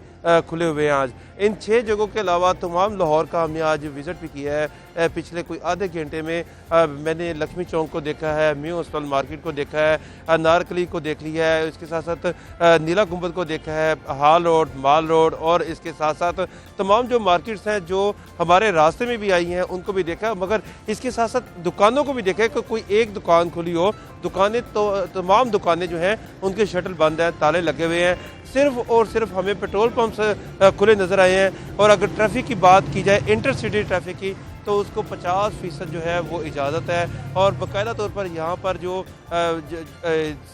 खुले हुए हैं। आज इन 6 जगहों के अलावा तमाम लाहौर का हमने आज विज़िट भी किया है। पिछले कोई आधे घंटे में मैंने लक्ष्मी चौक को देखा है, म्यू हॉस्पिटल मार्केट को देखा है, अनारकली को देख लिया है, इसके साथ साथ नीला गुंबद को देखा है, हाल रोड, माल रोड, और इसके साथ साथ तमाम जो मार्केट्स हैं जो हमारे रास्ते में भी आई हैं उनको भी देखा है। मगर इसके साथ साथ दुकानों को भी देखा है कि कोई एक दुकान खुली हो, दुकानें तो तमाम दुकानें जो हैं उनके शटर बंद हैं, ताले लगे हुए हैं। सिर्फ और सिर्फ हमें पेट्रोल पंप्स खुले नज़र आए हैं। और अगर ट्रैफिक की बात की जाए, इंटरसिटी ट्रैफिक की, तो उसको 50% जो है वो इजाज़त है। और बाकायदा तौर पर यहाँ पर जो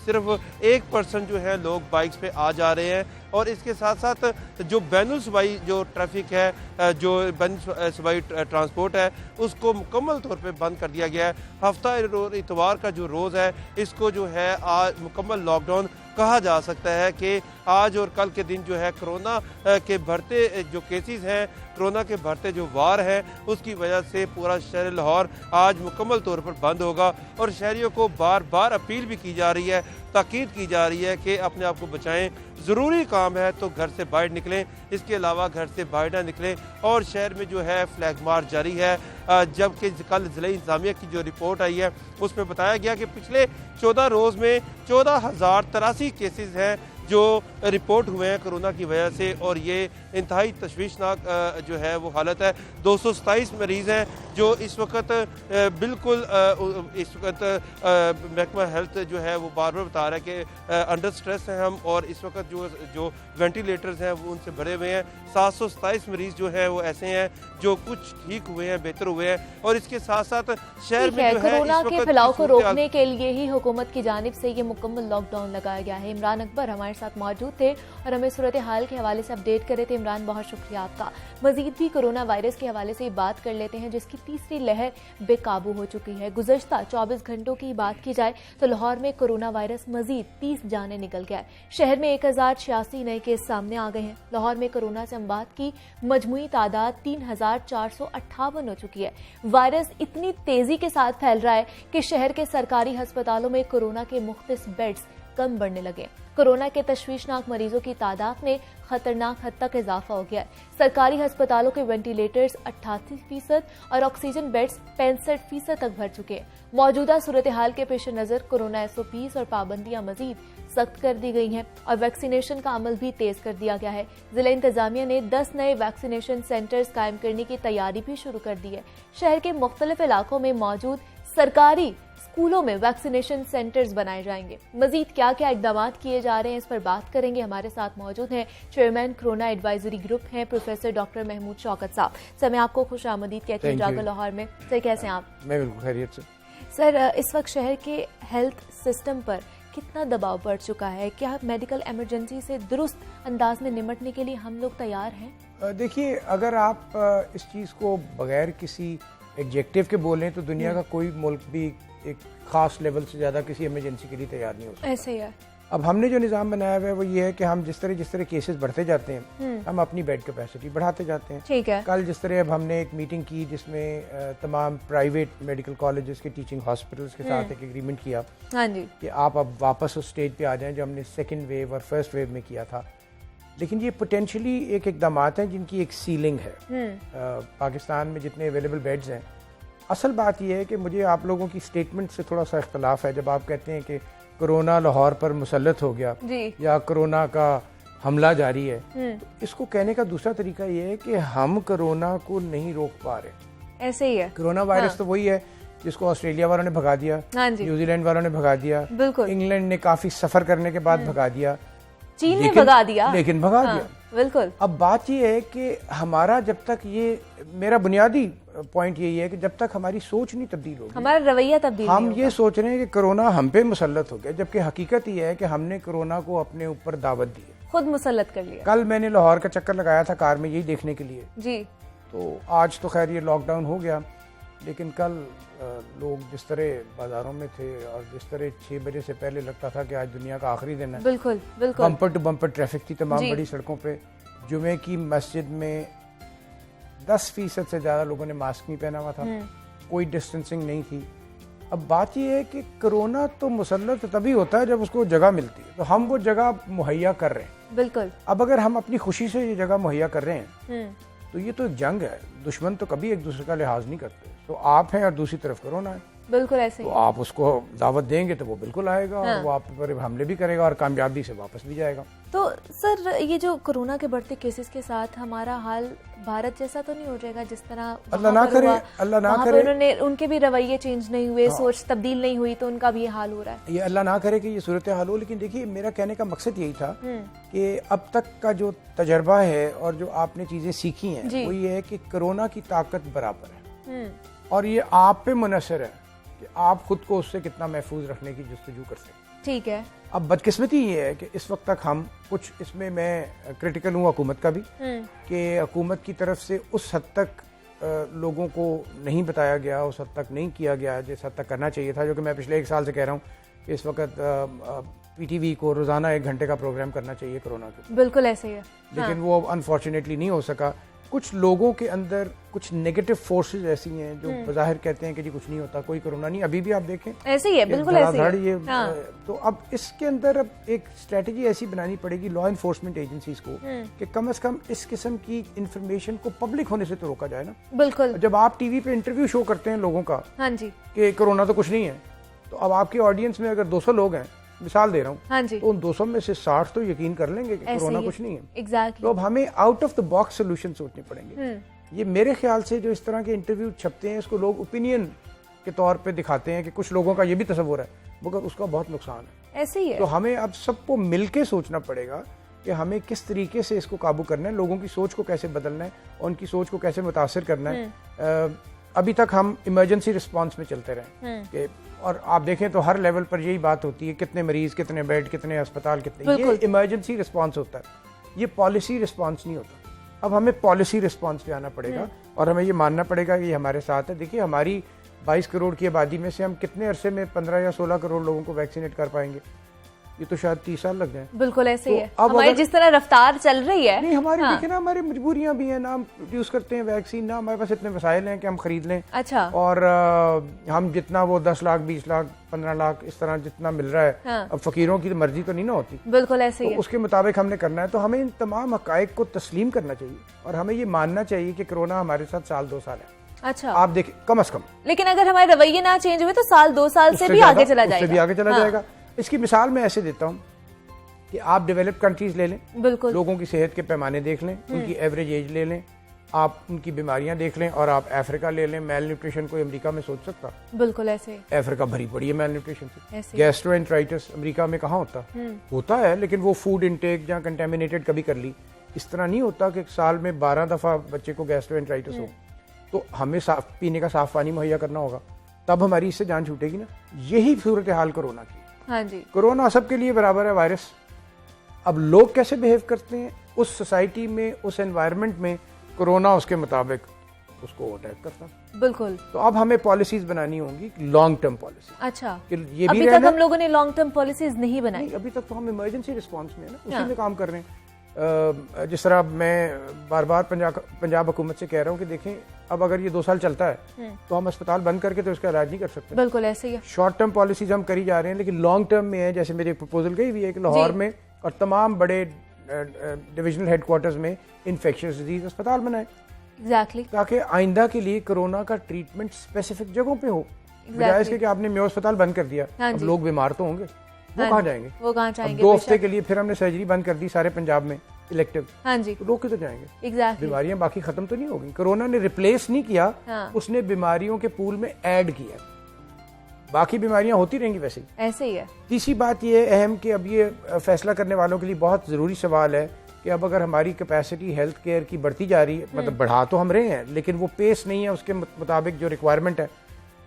सिर्फ 1% जो है लोग बाइक्स पे आ जा रहे हैं। और इसके साथ साथ जो बैनुल सूबाई जो ट्रैफिक है, जो बैनुल सूबाई ट्रांसपोर्ट है, उसको मुकम्मल तौर पे बंद कर दिया गया है। हफ्ता इतवार का जो रोज़ है, इसको जो है आज मुकम्मल लॉकडाउन कहा जा सकता है कि आज और कल के दिन जो है कोरोना के बढ़ते जो केसेस हैं, कोरोना के बढ़ते जो वार हैं, उसकी वजह से पूरा शहर लाहौर आज मुकम्मल तौर पर बंद होगा। और शहरियों को बार बार अपील भी की जा रही है, ताकीद की जा रही है कि अपने आप को बचाएं, ज़रूरी काम है तो घर से बाहर निकलें, इसके अलावा घर से बाहर ना निकलें। और शहर में जो है फ्लैग मार्च जारी है, जबकि कल ज़िला इंतज़ामिया की जो रिपोर्ट आई है उसमें बताया गया कि पिछले 14 रोज़ में 14,083 केसेस हैं जो रिपोर्ट हुए हैं कोरोना की वजह से। और ये इंतहाई तशवीशनाक जो है वो हालत है। 227 मरीज़ हैं जो इस वक्त बिल्कुल इस वक्त महकमा हेल्थ जो है वो बार बार बता रहा है कि अंडर स्ट्रेस हैं हम, और इस वक्त जो वेंटिलेटर्स हैं वो उनसे भरे हुए हैं। 727 मरीज़ जो हैं वो ऐसे हैं जो कुछ ठीक हुए हैं, बेहतर हुए हैं। और इसके साथ साथ शहर में जो है कोरोना के फैलाव को रोकने के लिए ही हुकूमत की जानिब से ये मुकम्मल लॉकडाउन लगाया गया है। इमरान अकबर हमारे साथ मौजूद थे और हमें सूरत हाल के हवाले से अपडेट कर रहे थे। इमरान, बहुत शुक्रिया आपका। मजीद भी कोरोना वायरस के हवाले से बात कर लेते हैं जिसकी तीसरी लहर बेकाबू हो चुकी है। गुज़श्ता 24 घंटों की बात की जाए तो लाहौर में कोरोना वायरस मजीद 30 जाने निकल गया है। शहर में 1086 नए केस सामने आ गए हैं। लाहौर में कोरोना से अमवात की मजमुई तादाद 3458 हो चुकी है। वायरस इतनी तेजी के साथ फैल रहा है कि शहर के सरकारी अस्पतालों में कोरोना के मुख्तलिफ बेड्स कम बढ़ने लगे। कोरोना के तशवीशनाक मरीजों की तादाद में खतरनाक हद तक इजाफा हो गया है। सरकारी अस्पतालों के वेंटिलेटर्स 88% और ऑक्सीजन बेड्स 65% तक भर चुके हैं। मौजूदा सूरत हाल के पेश नज़र कोरोना SOPs और पाबंदियां मजीद सख्त कर दी गई हैं और वैक्सीनेशन का अमल भी तेज कर दिया गया है। जिला इंतजामिया ने 10 नए वैक्सीनेशन सेंटर्स कायम करने की तैयारी भी शुरू कर दी है। शहर के मुख्तलिफ इलाकों में मौजूद सरकारी स्कूलों में वैक्सीनेशन सेंटर्स बनाए जाएंगे। मजीद क्या क्या इकदाम किए जा रहे हैं इस पर बात करेंगे। हमारे साथ मौजूद हैं चेयरमैन कोरोना एडवाइजरी ग्रुप हैं प्रोफेसर डॉक्टर महमूद शौकत साहब। सर, मैं आपको खुश आमदीद कहती हूँ जागो लाहौर में। सर, कैसे हैं आप? मैं बिल्कुल खैरियत से। सर, इस वक्त शहर के हेल्थ सिस्टम पर कितना दबाव बढ़ चुका है? क्या मेडिकल इमरजेंसी से दुरुस्त अंदाज में निपटने के लिए हम लोग तैयार हैं? देखिए, अगर आप इस चीज़ को बगैर किसी एग्जेक्टिव के बोलें तो दुनिया का कोई मुल्क भी एक खास लेवल से ज़्यादा किसी इमरजेंसी के लिए तैयार नहीं हो सकता। ऐसे ही है। अब हमने जो निज़ाम बनाया हुआ है वो ये है कि हम जिस तरह केसेस बढ़ते जाते हैं हम अपनी बेड कैपेसिटी बढ़ाते जाते हैं। ठीक है। कल जिस तरह अब हमने एक मीटिंग की जिसमें तमाम प्राइवेट मेडिकल कॉलेजेस के टीचिंग हॉस्पिटल्स के साथ एक एग्रीमेंट किया, हाँ जी, कि आप अब वापस उस स्टेज पे आ जाएं जो हमने सेकेंड वेव और फर्स्ट वेव में किया था। लेकिन ये पोटेंशली एक इकदामात हैं जिनकी एक सीलिंग है। पाकिस्तान में जितने अवेलेबल बेड्स हैं, असल बात यह है कि मुझे आप लोगों की स्टेटमेंट से थोड़ा सा इख्तलाफ है। जब आप कहते हैं कि कोरोना लाहौर पर मुसल्लत हो गया या कोरोना का हमला जारी है, तो इसको कहने का दूसरा तरीका यह है कि हम कोरोना को नहीं रोक पा रहे। ऐसे ही है। कोरोना वायरस तो वही है जिसको ऑस्ट्रेलिया वालों ने भगा दिया, न्यूजीलैंड वालों ने भगा दिया, इंग्लैंड ने काफी सफर करने के बाद भगा दिया, चीन ने भगा दिया, लेकिन भगा दिया। बिल्कुल। अब बात यह है कि हमारा जब तक मेरा बुनियादी पॉइंट यही है कि जब तक हमारी सोच नहीं तब्दील होगी, हमारा रवैया तब्दील नहीं हम ये सोच रहे हैं कि कोरोना हम पे मुसल्लत हो गया, जबकि हकीकत ये है कि हमने कोरोना को अपने ऊपर दावत दी है, खुद मुसल्लत कर लिया। कल मैंने लाहौर का चक्कर लगाया था कार में यही देखने के लिए जी। तो आज तो खैर ये लॉकडाउन हो गया, लेकिन कल लोग जिस तरह बाजारों में थे और जिस तरह 6 बजे से पहले लगता था कि आज दुनिया का आखिरी दिन है, बिल्कुल बिल्कुल, बम्पर टू बम्पर ट्रैफिक थी तमाम बड़ी सड़कों पे। जुमे की मस्जिद में 10% से ज़्यादा लोगों ने मास्क नहीं पहना हुआ था, कोई डिस्टेंसिंग नहीं थी। अब बात यह है कि कोरोना तो मुसल्लत तभी होता है जब उसको जगह मिलती है, तो हम वो जगह मुहैया कर रहे हैं। बिल्कुल। अब अगर हम अपनी खुशी से ये जगह मुहैया कर रहे हैं तो ये तो एक जंग है, दुश्मन तो कभी एक दूसरे का लिहाज नहीं करते। तो आप हैं और दूसरी तरफ कोरोना है, बिल्कुल ऐसे तो ही। आप उसको दावत देंगे तो वो बिल्कुल आएगा और वो आप पर हमले भी करेगा और कामयाबी से वापस भी जाएगा। तो सर ये जो कोरोना के बढ़ते केसेस के साथ हमारा हाल भारत जैसा तो नहीं हो जाएगा जिस तरह अल्लाह ना करे, अल्लाह ना करे, उन्होंने उनके भी रवैये चेंज नहीं हुए, सोच तब्दील नहीं हुई, तो उनका भी ये हाल हो रहा है। ये अल्लाह ना करे कि ये सूरत हाल हो। लेकिन देखिए मेरा कहने का मकसद यही था कि अब तक का जो तजर्बा है और जो आपने चीजें सीखी हैं वो ये है कि कोरोना की ताकत बराबर है और ये आप पे मुनसर है कि आप खुद को उससे कितना महफूज रखने की जस्तजू करते हैं। ठीक है। अब बदकिस्मती ये है कि इस वक्त तक हम कुछ, इसमें मैं क्रिटिकल हूँ हुकूमत का भी, कि हुकूमत की तरफ से उस हद तक लोगों को नहीं बताया गया, उस हद तक नहीं किया गया जिस हद तक करना चाहिए था। जो कि मैं पिछले 1 साल से कह रहा हूँ कि इस वक्त PTV को रोजाना 1 घंटे का प्रोग्राम करना चाहिए कोरोना के। बिल्कुल ऐसे ही है। लेकिन वो अनफॉर्चुनेटली नहीं हो सका। कुछ लोगों के अंदर कुछ नेगेटिव फोर्सेस ऐसी हैं जो बज़ाहिर कहते हैं कि जी कुछ नहीं होता, कोई कोरोना नहीं, अभी भी आप देखें ऐसे ही है, बिल्कुल ऐसे ही है। ये तो अब इसके अंदर अब एक स्ट्रेटजी ऐसी बनानी पड़ेगी लॉ इन्फोर्समेंट एजेंसीज को कि कम से कम इस किस्म की इंफॉर्मेशन को पब्लिक होने से तो रोका जाए ना। बिल्कुल। जब आप टीवी पे इंटरव्यू शो करते हैं लोगों का, हाँ जी, कि कोरोना तो कुछ नहीं है, तो अब आपकी ऑडियंस में अगर 200 लोग हैं, मिसाल दे रहा हूँ, हाँ जी, तो उन 200 में से 60 तो यकीन कर लेंगे कि कोरोना कुछ नहीं है। एग्जैक्टली। तो अब हमें out of the box solution सोचने पड़ेंगे। ये मेरे ख्याल से जो इस तरह के इंटरव्यू छपते हैं इसको लोग ओपिनियन के तौर पे दिखाते हैं कि कुछ लोगों का ये भी तस्वुर है, मगर उसका बहुत नुकसान है। ऐसे ही है। तो हमें अब सबको मिलके सोचना पड़ेगा कि हमें किस तरीके से इसको काबू करना है, लोगों की सोच को कैसे बदलना है, उनकी सोच को कैसे मुतासिर करना है। अभी तक हम इमरजेंसी रिस्पांस में चलते रहे और आप देखें तो हर लेवल पर यही बात होती है, कितने मरीज, कितने बेड, कितने अस्पताल, कितने, ये इमरजेंसी रिस्पांस होता है, ये पॉलिसी रिस्पांस नहीं होता। अब हमें पॉलिसी रिस्पांस पे आना पड़ेगा और हमें ये मानना पड़ेगा कि ये हमारे साथ है। देखिए हमारी 22 करोड़ की आबादी में से हम कितने अरसे में 15 या 16 करोड़ लोगों को वैक्सीनेट कर पाएंगे? ये तो शायद 30 साल लग जाए। बिल्कुल ऐसे ही है। अब हमारी जिस तरह रफ्तार चल रही है, नहीं हमारी देखिए ना, हमारी मजबूरियां भी हैं ना, हम प्रोड्यूस करते हैं वैक्सीन, ना हमारे पास इतने वसाइल हैं कि हम खरीद लें। अच्छा। और हम जितना वो 10 लाख 20 लाख 15 लाख इस तरह जितना मिल रहा है, अब फकीरों की मर्जी तो नहीं ना होती। बिल्कुल ऐसे ही है। उसके मुताबिक हमने करना है। तो हमें इन तमाम हकायक को तस्लीम करना चाहिए और हमें ये मानना चाहिए कि कोरोना हमारे साथ 1-2 साल है। अच्छा। आप देखिए कम से कम, लेकिन अगर हमारे रवैये ना चेंज हुए तो 1-2 साल से भी आगे चला जाएगा। उससे भी आगे चला जाएगा। इसकी मिसाल मैं ऐसे देता हूँ कि आप डेवलप्ड कंट्रीज ले लें, बिल्कुल, लोगों की सेहत के पैमाने देख लें, उनकी एवरेज एज ले लें, आप उनकी बीमारियां देख लें, और आप अफ्रीका ले लें, मेल न्यूट्रिशन कोई अमेरिका में सोच सकता? बिल्कुल ऐसे। अफ्रीका भरी पड़ी है मेल न्यूट्रिशन से। गैस्ट्रोएंटराइटिस अमेरिका में कहाँ होता है, लेकिन वो फूड इनटेक जहाँ कंटेमिनेटेड कभी कर ली। इस तरह नहीं होता कि साल में 12 दफा बच्चे को गैस्ट्रोएंटराइटिस हो। तो हमें साफ पीने का साफ पानी मुहैया करना होगा, तब हमारी इससे जान छूटेगी ना। यही सूरत हाल कोरोना की। हाँ जी, कोरोना सबके लिए बराबर है वायरस। अब लोग कैसे बिहेव करते हैं उस सोसाइटी में, उस एनवायरनमेंट में, कोरोना उसके मुताबिक उसको अटैक करता। बिल्कुल। तो अब हमें पॉलिसीज बनानी होंगी, लॉन्ग टर्म पॉलिसी। अच्छा, ये अभी तक हम लोगों ने लॉन्ग टर्म पॉलिसीज नहीं बनाई। अभी तक तो हम इमरजेंसी रिस्पांस में है ना, उसी में काम कर रहे हैं। जिस तरह मैं बार बार पंजाब हुकूमत से कह रहा हूँ कि देखें, अब अगर ये 2 साल चलता है तो हम अस्पताल बंद करके तो इसका इलाज नहीं कर सकते। बिल्कुल ऐसे ही है। शॉर्ट टर्म पॉलिसीज हम करी जा रहे हैं, लेकिन लॉन्ग टर्म में है। जैसे मेरी एक प्रपोजल गई हुई है कि लाहौर में और तमाम बड़े डिविजनल हेडक्वार्टर्स में इन्फेक्शियस डिजीज अस्पताल बनाए, एग्जैक्टली, ताकि आइंदा के लिए कोरोना का ट्रीटमेंट स्पेसिफिक जगहों पे हो। बजाय इसके कि आपने मेयो अस्पताल बंद कर दिया, अब लोग बीमार तो होंगे, वो कहाँ जाएंगे? वो कहाँ जाएंगे? 2 हफ्ते के लिए फिर हमने सर्जरी बंद कर दी सारे पंजाब में, इलेक्टिव। हाँ जी, तो लोग किधर जाएंगे? एग्जैक्टली। बीमारियां बाकी खत्म तो नहीं होगी। कोरोना ने रिप्लेस नहीं किया, उसने बीमारियों के पूल में ऐड किया। बाकी बीमारियां होती रहेंगी वैसे ही। ऐसे ही है। तीसरी बात ये अहम कि अब ये फैसला करने वालों के लिए बहुत ज़रूरी सवाल है कि अब अगर हमारी कैपेसिटी हेल्थ केयर की बढ़ती जा रही है, मतलब बढ़ा तो हम रहे हैं, लेकिन वो पेस नहीं है उसके मुताबिक जो रिक्वायरमेंट है,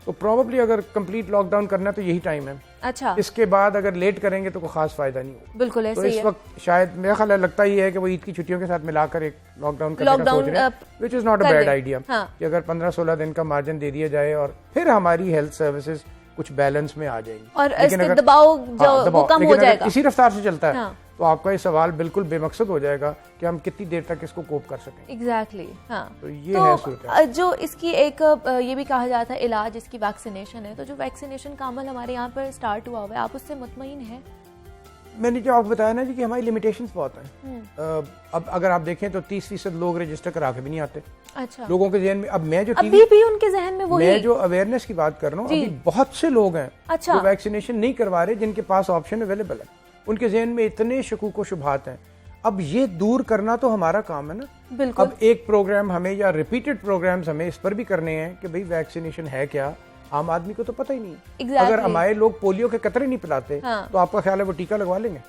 तो प्रॉब्ली अगर कंप्लीट लॉकडाउन करना है तो यही टाइम है। अच्छा, इसके बाद अगर लेट करेंगे तो कोई खास फायदा नहीं होगा। बिल्कुल ऐसे तो ही इस है। वक्त शायद मेरा ख्याल लगता ही है कि वो ईद की छुट्टियों के साथ मिलाकर एक लॉकडाउन करने का सोच रहे हैं, which is not a bad idea. कि अगर 15-16 दिन का मार्जिन दे दिया जाए और फिर हमारी हेल्थ सर्विसेज कुछ बैलेंस में आ जाएंगी, और इसके दबाव जो वो कम हो जाएगा। इसी रफ्तार से चलता है तो आपका ये सवाल बिल्कुल बेमकसद हो जाएगा कि हम कितनी देर तक इसको कोप कर सकें। एग्जैक्टली, हाँ। तो ये है सूरत। जो इसकी एक ये भी कहा जाता है इलाज, इसकी वैक्सीनेशन है, तो जो वैक्सीनेशन का अमल हमारे यहाँ पर स्टार्ट हुआ है, आप उससे मुतमईन हैं? मैंने जो आपको बताया ना जी कि हमारी लिमिटेशंस बहुत हैं। अब अगर आप देखें तो 30% लोग रजिस्टर करा के भी नहीं आते। अच्छा, लोगों के जहन में अब मैं जो अभी भी उनके जहन में वही, मैं जो अवेयरनेस की बात कर रहा हूँ, अभी बहुत से लोग हैं अच्छा, जो वैक्सीनेशन नहीं करवा रहे, जिनके पास ऑप्शन अवेलेबल है। उनके जहन में इतने शकूक व शुबहात हैं। अब ये दूर करना तो हमारा काम है ना। बिल्कुल। अब एक प्रोग्राम हमें या रिपीटेड प्रोग्राम्स हमें इस पर भी करने हैं कि भाई वैक्सीनेशन है क्या, आम आदमी को तो पता ही नहीं है। Exactly. अगर हमारे लोग पोलियो के कतरे नहीं पिलाते तो आपका ख्याल है वो टीका लगवा लेंगे?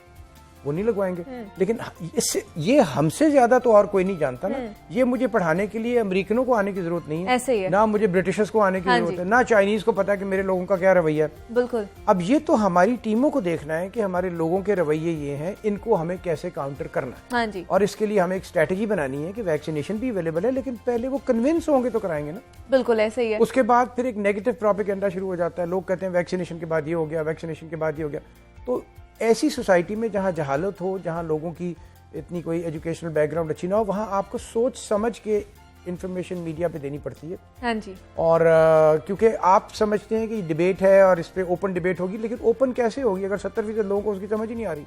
वो नहीं लगवाएंगे। लेकिन इससे ये हमसे ज्यादा तो और कोई नहीं जानता ना। ये मुझे पढ़ाने के लिए अमेरिकनों को आने की जरूरत नहीं है, ऐसे ही है। ना मुझे ब्रिटिशर्स को आने की जरूरत है, ना चाइनीज को पता है कि मेरे लोगों का क्या रवैया है। बिल्कुल। अब ये तो हमारी टीमों को देखना है कि हमारे लोगों के रवैये ये हैं, इनको हमें कैसे काउंटर करना है। हाँ जी, और इसके लिए हमें एक स्ट्रेटेजी बनानी है कि वैक्सीनेशन भी अवेलेबल है, लेकिन पहले वो कन्विंस होंगे तो कराएंगे ना। बिल्कुल ऐसे ही है। उसके बाद फिर एक नेगेटिव प्रोपेगेंडा शुरू हो जाता है। लोग कहते हैं वैक्सीनेशन के बाद ये हो गया, वैक्सीनेशन के बाद ये हो गया। तो ऐसी सोसाइटी में जहाँ जहालत हो, जहाँ लोगों की इतनी कोई एजुकेशनल बैकग्राउंड अच्छी ना हो, वहाँ आपको सोच समझ के इंफॉर्मेशन मीडिया पे देनी पड़ती है। हाँ जी। और क्योंकि आप समझते हैं कि डिबेट है और इस पे ओपन डिबेट होगी, लेकिन ओपन कैसे होगी अगर 70% लोगों को उसकी समझ ही नहीं आ रही।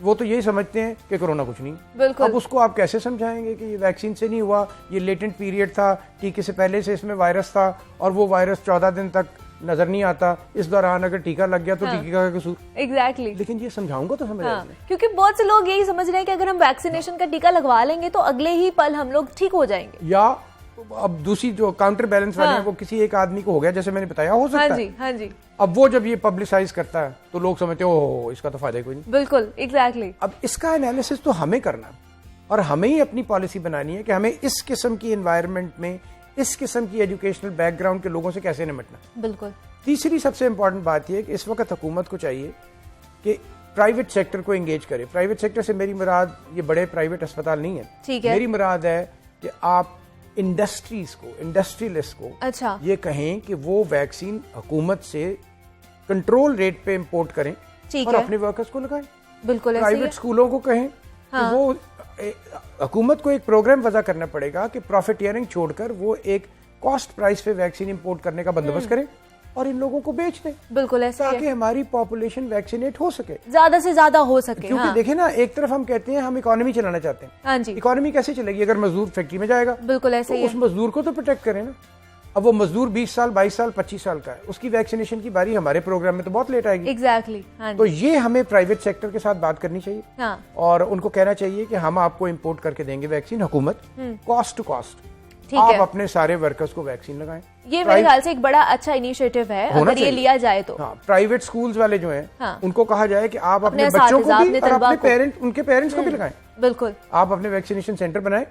वो तो यही समझते हैं कि कोरोना कुछ नहीं। बिल्कुल। अब उसको आप कैसे समझाएंगे कि ये वैक्सीन से नहीं हुआ, ये लेटेंट पीरियड था, टीके से पहले से इसमें वायरस था और वो वायरस 14 दिन तक नजर नहीं आता, इस दौरान अगर टीका लग गया तो टीके का कसूर। एग्जैक्टली। लेकिन ये समझाऊंगा तो समझ आएगा। क्योंकि बहुत से लोग यही समझ रहे हैं कि अगर हम वैक्सीनेशन का टीका लगवा लेंगे तो अगले ही पल हम लोग ठीक हो जाएंगे। या अब दूसरी जो काउंटर बैलेंस वाले हैं वो किसी एक आदमी को हो गया, जैसे मैंने बताया, हो सकता है। हाँ जी, हाँ जी। अब वो जब ये पब्लिसाइज करता है तो लोग समझते हैं ओह इसका तो फायदा कोई नहीं। बिल्कुल, एग्जैक्टली। अब इसका एनालिसिस तो हमें करना है और हमें ही अपनी पॉलिसी बनानी है कि हमें इस किस्म की एनवायरनमेंट में, इस किस्म की एजुकेशनल बैकग्राउंड के लोगों से कैसे निपटना। बिल्कुल। तीसरी सबसे इंपॉर्टेंट बात यह है कि इस वक्त हुकूमत को चाहिए कि प्राइवेट सेक्टर को एंगेज करे। प्राइवेट सेक्टर से मेरी मुराद ये बड़े प्राइवेट अस्पताल नहीं है, ठीक है। मेरी मुराद है कि आप इंडस्ट्रीज को, इंडस्ट्रियलिस्ट को अच्छा, ये कहें कि वो वैक्सीन हुकूमत से कंट्रोल रेट पे इंपोर्ट करें ठीक और है। अपने वर्कर्स को लगाएं। बिल्कुल ऐसे ही प्राइवेट है। स्कूलों को कहें कि वो हुकूमत को एक प्रोग्राम वजह करना पड़ेगा कि प्रॉफिटियरिंग छोड़कर वो एक कॉस्ट प्राइस पे वैक्सीन इंपोर्ट करने का बंदोबस्त करें और इन लोगों को बेच दें, बिल्कुल ऐसे ही ताकि है। हमारी पॉपुलेशन वैक्सीनेट हो सके, ज्यादा से ज्यादा हो सके। क्योंकि हाँ। देखें ना, एक तरफ हम कहते हैं हम इकोनॉमी चलाना चाहते हैं। हाँ जी, इकोनॉमी कैसे चलेगी अगर मजदूर फैक्ट्री में जाएगा? बिल्कुल ऐसे तो ही उस है। मजदूर को तो प्रोटेक्ट करें ना। अब वो मजदूर 20 साल, 22 साल, 25 साल का है, उसकी वैक्सीनेशन की बारी हमारे प्रोग्राम में तो बहुत लेट आएगी। एग्जैक्टली। हाँ तो जी, ये हमें प्राइवेट सेक्टर के साथ बात करनी चाहिए हाँ। और उनको कहना चाहिए कि हम आपको इंपोर्ट करके देंगे वैक्सीन, हुकूमत कॉस्ट टू कॉस्ट, ठीक आप है। अपने सारे वर्कर्स को वैक्सीन लगाएं। ये मेरे ख्याल से एक बड़ा अच्छा इनिशिएटिव है होना अगर ये चाहिए। लिया जाए तो। हाँ, प्राइवेट स्कूल्स वाले जो हैं हाँ। उनको कहा जाए कि आप अपने अपने बच्चों को असातिज़ा, भी अपने और तलबा अपने को। पेरेंट, उनके पेरेंट्स को भी लगाएं। बिल्कुल। आप अपने वैक्सीनेशन सेंटर बनाएं,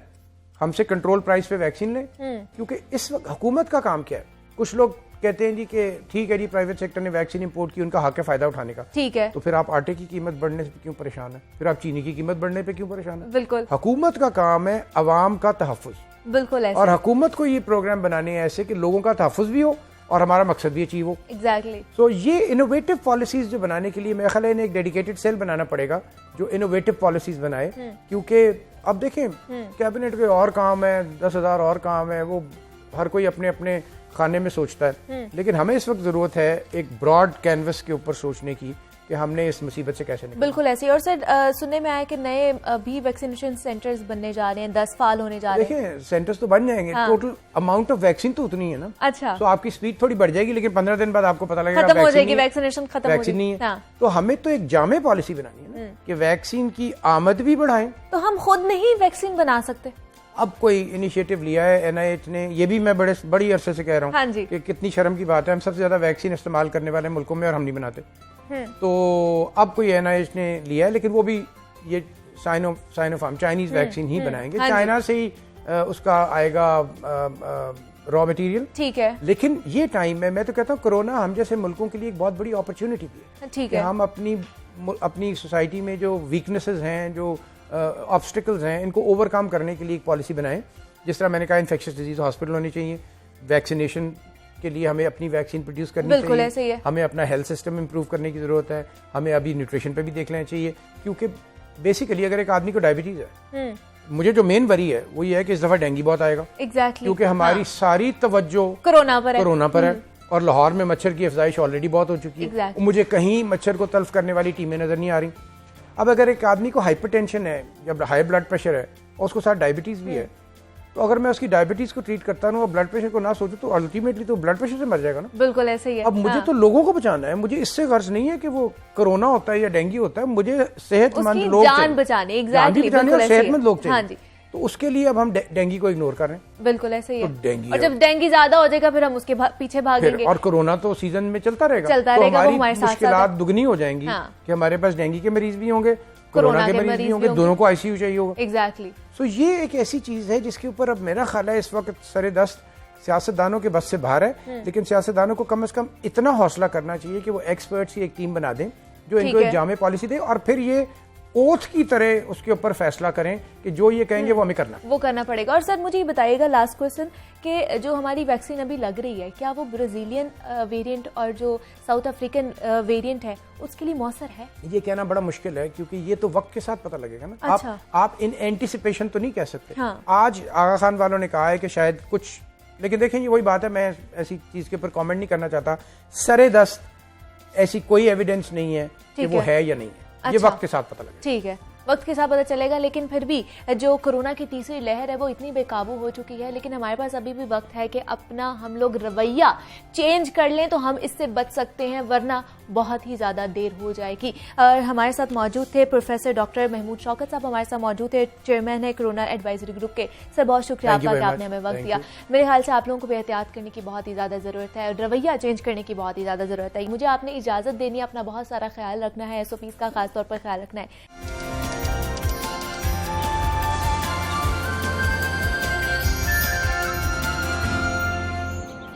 हमसे कंट्रोल प्राइस पे वैक्सीन लें, क्योंकि इस वक्त हुकूमत का काम क्या है? कुछ लोग कहते हैं जी कि ठीक है जी प्राइवेट सेक्टर ने वैक्सीन इंपोर्ट की, उनका हक है फायदा उठाने का। ठीक है। तो फिर आप आटे की कीमत बढ़ने से क्यों परेशान है? फिर आप चीनी की कीमत बढ़ने पे क्यों परेशान है? बिल्कुल, हुकूमत का काम है अवाम का तहफ़्फ़ुज़, बिल्कुल ऐसे। और हुकूमत को ये प्रोग्राम बनाने हैं ऐसे कि लोगों का तहफ़्फ़ुज़ भी हो और हमारा मकसद भी अचीव हो। एग्जैक्टली। तो ये इनोवेटिव पॉलिसीज जो बनाने के लिए मेरे ख्याल है इन्हें एक डेडिकेटेड सेल बनाना पड़ेगा जो इनोवेटिव पॉलिसीज बनाए, क्योंकि अब देखें कैबिनेट के और काम है, 10,000 और काम है, वो हर कोई अपने अपने खाने में सोचता है। लेकिन हमें इस वक्त जरूरत है एक ब्रॉड कैनवस के ऊपर सोचने की कि हमने इस मुसीबत से कैसे निकलना। बिल्कुल ऐसे ही। और सर सुनने में आया कि नए भी वैक्सीनेशन सेंटर्स बनने जा रहे हैं, 10 फाल होने जा रहे हैं। देखिए सेंटर्स तो बन जाएंगे, हाँ। टोटल अमाउंट ऑफ वैक्सीन तो उतनी है ना। अच्छा, तो आपकी स्पीड थोड़ी बढ़ जाएगी, लेकिन 15 दिन बाद आपको पता लगेगा खत्म हो वैक्सीन जाएगी, नहीं है। वैक्सीनेशन खत्म हो वैक्सीन नहीं जाएगी। है। हाँ। तो हमें तो एक जामे पॉलिसी बनानी है ना कि वैक्सीन की आमद भी बढ़ाएं। तो हम खुद नहीं वैक्सीन बना सकते? अब कोई इनिशिएटिव लिया है एनआईएच ने, ये भी मैं बड़ी अरसे से कह रहा हाँ हूँ जी। कि कितनी शर्म की बात है, हम सबसे ज्यादा वैक्सीन इस्तेमाल करने वाले मुल्कों में और हम नहीं बनाते। तो अब कोई एनआईएच ने लिया है, लेकिन वो भी ये साइनोफार्म चाइनीज वैक्सीन ही बनाएंगे। हाँ जी। चाइना से ही उसका आएगा रॉ मटेरियल। ठीक है। लेकिन ये टाइम है, मैं तो कहता हूँ कोरोना हम जैसे मुल्कों के लिए एक बहुत बड़ी अपॉर्चुनिटी भी है ठीक कि है। हम अपनी सोसाइटी में जो वीकनेसेस हैं, जो ऑब्स्टिकल्स हैं, इनको ओवरकम करने के लिए एक पॉलिसी बनाएं। जिस तरह मैंने कहा इन्फेक्शियस डिजीज हॉस्पिटल होने चाहिए, वैक्सीनेशन के लिए हमें अपनी वैक्सीन प्रोड्यूस करनी बिल्कुल ऐसे ही चाहिए, है। हमें अपना हेल्थ सिस्टम इंप्रूव करने की जरूरत है, हमें अभी न्यूट्रिशन पे भी देख लेना चाहिए, क्योंकि बेसिकली अगर एक आदमी को डायबिटीज है, मुझे जो मेन वरी है वो ये है कि इस दफा डेंगू बहुत आएगा, एग्जैक्टली। क्योंकि हमारी सारी तवज्जो कोरोना पर है। कोरोना पर है। और लाहौर में मच्छर की अफजाइश ऑलरेडी बहुत हो चुकी है। Exactly. मुझे कहीं मच्छर को तल्फ करने वाली टीमें नजर नहीं आ रही। अब अगर एक आदमी को हाइपरटेंशन है या हाई ब्लड प्रेशर है और उसको साथ डायबिटीज भी है, तो अगर मैं उसकी डायबिटीज को ट्रीट करता हूँ और ब्लड प्रेशर को ना सोचूं तो अल्टीमेटली तो ब्लड प्रेशर से मर जाएगा ना। बिल्कुल ऐसे ही है। अब मुझे तो लोगों को बचाना है, मुझे इससे गर्ज नहीं है कि वो कोरोना होता है या डेंगू होता है, मुझे सेहतमंद उसकी लोग जान चाहिए। बचाने, जान भी एग्जैक्टली, बचाने और बिल्कुल ऐसे ही है। सेहतमंद लोग हाँ चाहिए। जी, तो उसके लिए अब हम डेंगू को इग्नोर कर रहे हैं। बिल्कुल ऐसे ही है। तो डेंगू और जब डेंगू ज्यादा हो जाएगा फिर हम उसके पीछे भागेंगे। और कोरोना तो सीजन में चलता रहेगा, चलता तो रहेगा, वो हमारी हमारे साथ मुश्किलात साथ दुगनी हो जाएंगी। हाँ। कि हमारे पास डेंगू के मरीज भी होंगे, कोरोना के मरीज भी होंगे, दोनों को आईसीयू चाहिए होगा। एग्जैक्टली। सो ये एक ऐसी चीज है जिसके ऊपर अब मेरा ख्याल है इस वक्त सरेदस्त सियासतदानों के बस से बाहर है, लेकिन सियासतदानों को कम से कम इतना हौसला करना चाहिए कि वो एक्सपर्ट्स की एक टीम बना दें जो इनको एक जामे पॉलिसी दे और फिर ये ओथ की तरह उसके ऊपर फैसला करें कि जो ये कहेंगे वो हमें करना है। वो करना पड़ेगा। और सर मुझे ये बताइएगा लास्ट क्वेश्चन कि जो हमारी वैक्सीन अभी लग रही है, क्या वो ब्राजीलियन वेरिएंट और जो साउथ अफ्रीकन वेरिएंट है उसके लिए मौसर है? ये कहना बड़ा मुश्किल है क्योंकि ये तो वक्त के साथ पता लगेगा ना। अच्छा। आप इन एंटिसिपेशन तो नहीं कह सकते। हाँ। आज आगा खान वालों ने कहा है कि शायद कुछ, लेकिन देखें ये वही बात है, मैं ऐसी चीज के ऊपर कमेंट नहीं करना चाहता। सरेदस्त ऐसी कोई एविडेंस नहीं है कि वो है या नहीं है। ये अच्छा। वक्त के साथ पता लगेगा। ठीक है, वक्त के साथ पता चलेगा। लेकिन फिर भी जो कोरोना की तीसरी लहर है वो इतनी बेकाबू हो चुकी है, लेकिन हमारे पास अभी भी वक्त है कि अपना हम लोग रवैया चेंज कर लें तो हम इससे बच सकते हैं, वरना बहुत ही ज़्यादा देर हो जाएगी। हमारे साथ मौजूद थे प्रोफेसर डॉक्टर महमूद शौकत साहब, हमारे साथ मौजूद थे, चेयरमैन है कोरोना एडवाइजरी ग्रुप के। सर बहुत शुक्रिया आपका कि आपने हमें वक्त दिया। मेरे ख्याल से आप लोगों को भी एहतियात करने की बहुत ही ज़्यादा ज़रूरत है, रवैया चेंज करने की बहुत ही ज़्यादा ज़रूरत है। मुझे आपने इजाज़त देनी है, अपना बहुत सारा ख्याल रखना है, SOPs का खासतौर पर ख्याल रखना है।